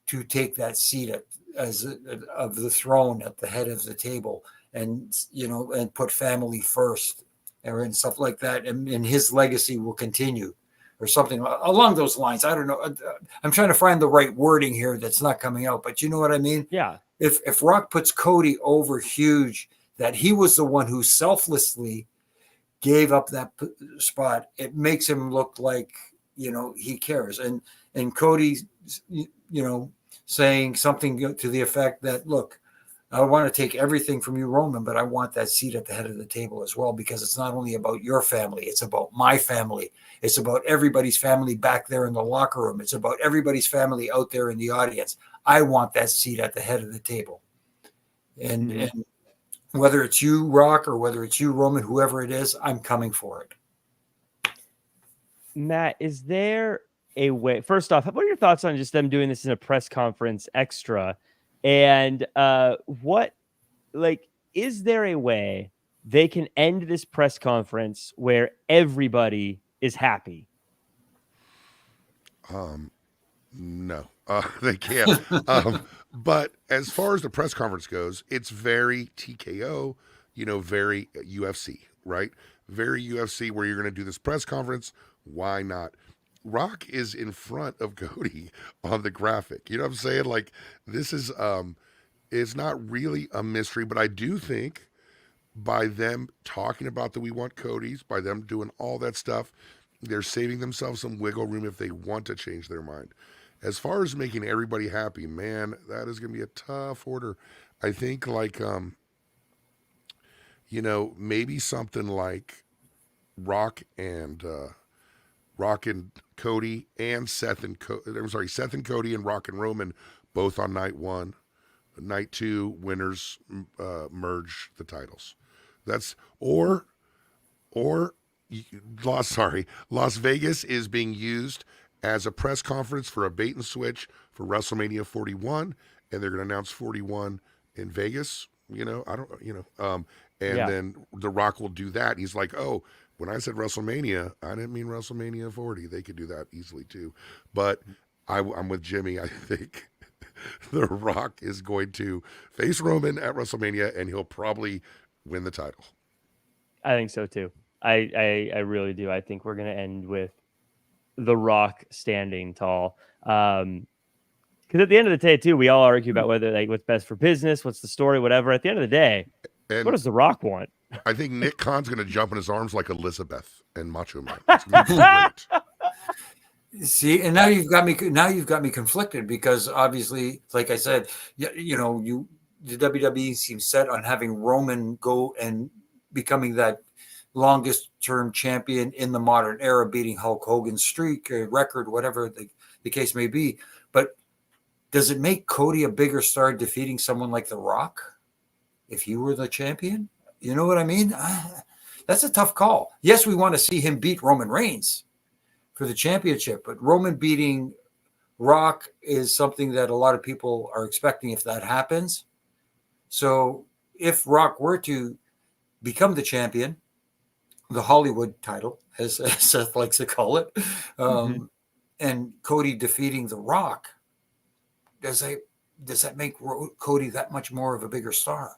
to take that seat of the throne at the head of the table, and put family first, and stuff like that, and his legacy will continue, or something along those lines. I don't know. I'm trying to find the right wording here that's not coming out, but you know what I mean? Yeah. If Rock puts Cody over huge, that he was the one who selflessly gave up that spot, it makes him look like, he cares. And Cody, saying something to the effect that, look, I want to take everything from you, Roman, but I want that seat at the head of the table as well, because it's not only about your family, it's about my family. It's about everybody's family back there in the locker room. It's about everybody's family out there in the audience. I want that seat at the head of the table. And whether it's you, Rock, or whether it's you, Roman, whoever it is, I'm coming for it. Matt, is there a way? First off, what are your thoughts on just them doing this in a press conference extra? And is there a way they can end this press conference where everybody is happy? No, they can't. But as far as the press conference goes, it's very TKO, very UFC, right? Very UFC, where you're going to do this press conference. Why not? Rock is in front of Cody on the graphic. You know what I'm saying? Like, this is, it's not really a mystery, but I do think by them talking about the We Want Codys, by them doing all that stuff, they're saving themselves some wiggle room if they want to change their mind. As far as making everybody happy, man, that is going to be a tough order. I think maybe something like Rock and Cody and Seth and Cody and Rock and Roman both on night one. Night two, winners merge the titles. That's Las Vegas is being used as a press conference for a bait and switch for WrestleMania 41, and they're going to announce 41 in Vegas. Then The Rock will do that. He's like, oh, when I said WrestleMania, I didn't mean WrestleMania 40. They could do that easily too. But I'm with Jimmy. I think The Rock is going to face Roman at WrestleMania, and he'll probably win the title. I think so too. I really do. I think we're going to end with The Rock standing tall. Because at the end of the day, too, we all argue about whether what's best for business, what's the story, whatever. At the end of the day, what does The Rock want? I think Nick Khan's going to jump in his arms like Elizabeth and Macho Man. It's going to be great. See, and now you've got me conflicted, because obviously, like I said, the WWE seems set on having Roman go and becoming that longest term champion in the modern era, beating Hulk Hogan's streak record, whatever the case may be. But does it make Cody a bigger star defeating someone like The Rock if he were the champion? You know what I mean? That's a tough call. Yes, we want to see him beat Roman Reigns for the championship, but Roman beating Rock is something that a lot of people are expecting if that happens. So if Rock were to become the champion, the Hollywood title, as Seth likes to call it, and Cody defeating The Rock, does that make Cody that much more of a bigger star?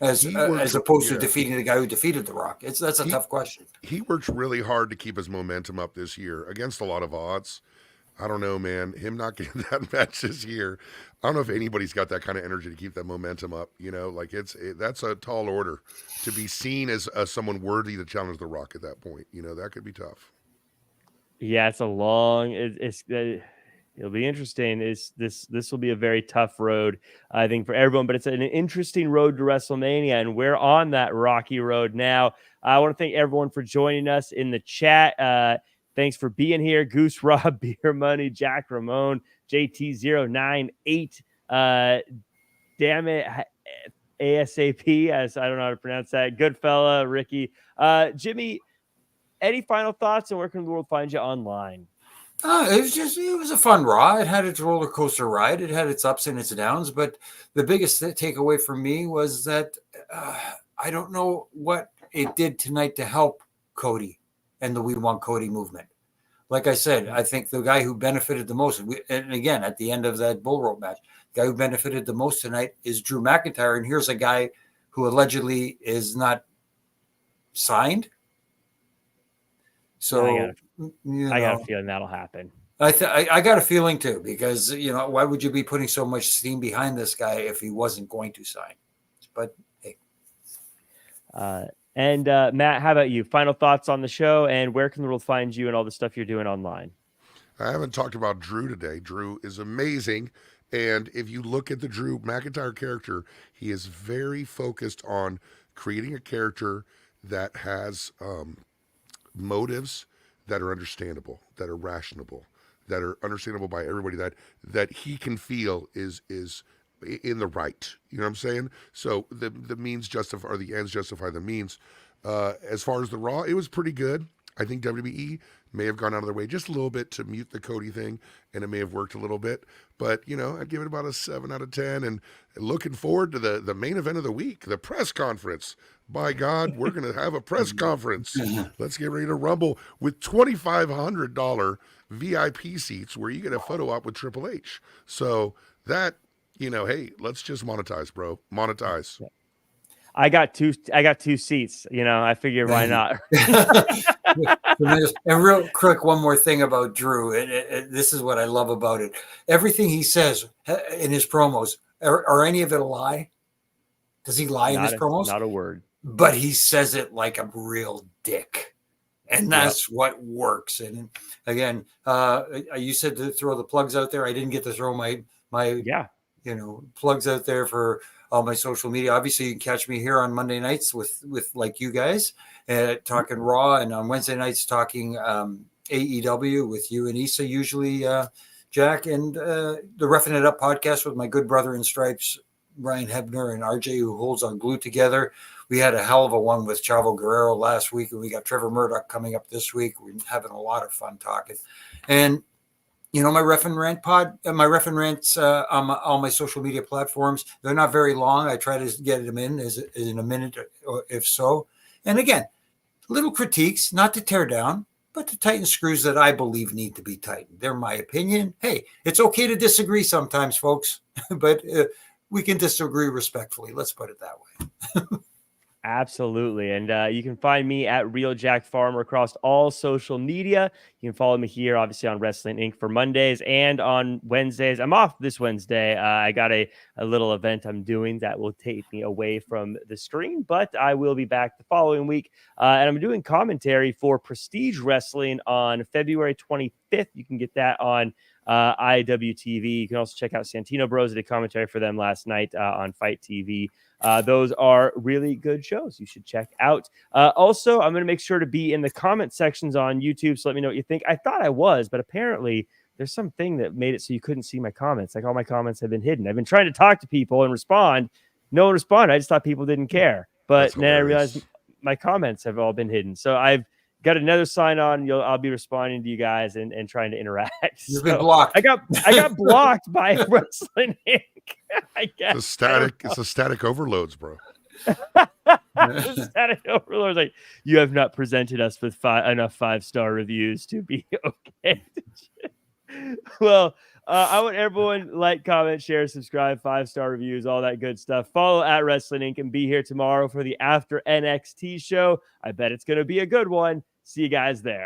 As opposed to defeating the guy who defeated The Rock? That's a tough question. He worked really hard to keep his momentum up this year against a lot of odds. I don't know, man. Him not getting that match this year, I don't know if anybody's got that kind of energy to keep that momentum up. You know, like that's a tall order to be seen as someone worthy to challenge The Rock at that point. You know, that could be tough. Yeah, it's a long. It'll be interesting. This will be a very tough road, I think, for everyone. But it's an interesting road to WrestleMania, and we're on that rocky road now. I want to thank everyone for joining us in the chat. Thanks for being here. Goose Rob, Beer Money, Jack Ramon, JT098. Damn it, ASAP, as I don't know how to pronounce that. Goodfella, Ricky. Jimmy, any final thoughts, and where can the world find you online? It was a fun Raw. It had its roller coaster ride. It had its ups and its downs. But the biggest takeaway for me was that I don't know what it did tonight to help Cody and the We Want Cody movement. Like I said, I think the guy who benefited the most, and again, at the end of that bull rope match, the guy who benefited the most tonight is Drew McIntyre. And here's a guy who allegedly is not signed. So I got a feeling that'll happen. I got a feeling too, because, you know, why would you be putting so much steam behind this guy if he wasn't going to sign? But hey. And Matt, how about you? Final thoughts on the show, and where can the world find you and all the stuff you're doing online? I haven't talked about Drew today. Drew is amazing. And if you look at the Drew McIntyre character, he is very focused on creating a character that has motives that are understandable, that are rational, that are understandable by everybody, that he can feel is in the right. You know what I'm saying? So the means justify, or the ends justify the means. As far as the Raw, it was pretty good. I think WWE may have gone out of their way just a little bit to mute the Cody thing, and it may have worked a little bit. But, you know, I'd give it about a 7 out of 10. And looking forward to the main event of the week, the press conference. By God, we're going to have a press conference. Let's get ready to rumble with $2,500 VIP seats where you get a photo op with Triple H. So that, you know, hey, let's just monetize, bro. Monetize. I got two seats. You know, I figure why not? And real quick, one more thing about Drew. This is what I love about it. Everything he says in his promos, are any of it a lie? Does he lie in his promos? Not a word. But he says it like a real dick. And that's what works. And again, you said to throw the plugs out there. I didn't get to throw my plugs out there for all my social media. Obviously, you can catch me here on Monday nights with like you guys talking Raw, and on Wednesday nights talking AEW with you and Issa, usually Jack, and the Roughing It Up podcast with my good brother in stripes, Brian Hebner, and RJ, who holds on Glue Together. We had a hell of a one with Chavo Guerrero last week, and we got Trevor Murdoch coming up this week. We're having a lot of fun talking. And, you know, my Ref and Rant rants on all my social media platforms, they're not very long. I try to get them in a minute, or if so. And again, little critiques, not to tear down, but to tighten screws that I believe need to be tightened. They're my opinion. Hey, it's okay to disagree sometimes, folks, but we can disagree respectfully. Let's put it that way. Absolutely. And you can find me at Real Jack Farmer across all social media. You can follow me here, obviously, on Wrestling Inc. for Mondays and on Wednesdays. I'm off this Wednesday. I got a little event I'm doing that will take me away from the stream, but I will be back the following week. And I'm doing commentary for Prestige Wrestling on February 25th. You can get that on IWTV. You can also check out Santino Bros. I did commentary for them last night on Fight TV. Those are really good shows you should check out. Also, I'm going to make sure to be in the comment sections on YouTube, so let me know what you think. I thought I was, but apparently there's something that made it so you couldn't see my comments. Like all my comments have been hidden. I've been trying to talk to people and respond. No one responded. I just thought people didn't care. But then I realized my comments have all been hidden. So I've got another sign on. I'll be responding to you guys and trying to interact. You've been blocked. I got blocked by Wrestling Inc. I guess it's a static overloads, bro. Static overloads. Like, you have not presented us with enough 5-star reviews to be okay. Well, I want everyone like, comment, share, subscribe, 5-star reviews, all that good stuff. Follow at Wrestling Inc. and be here tomorrow for the After NXT show. I bet it's going to be a good one. See you guys there.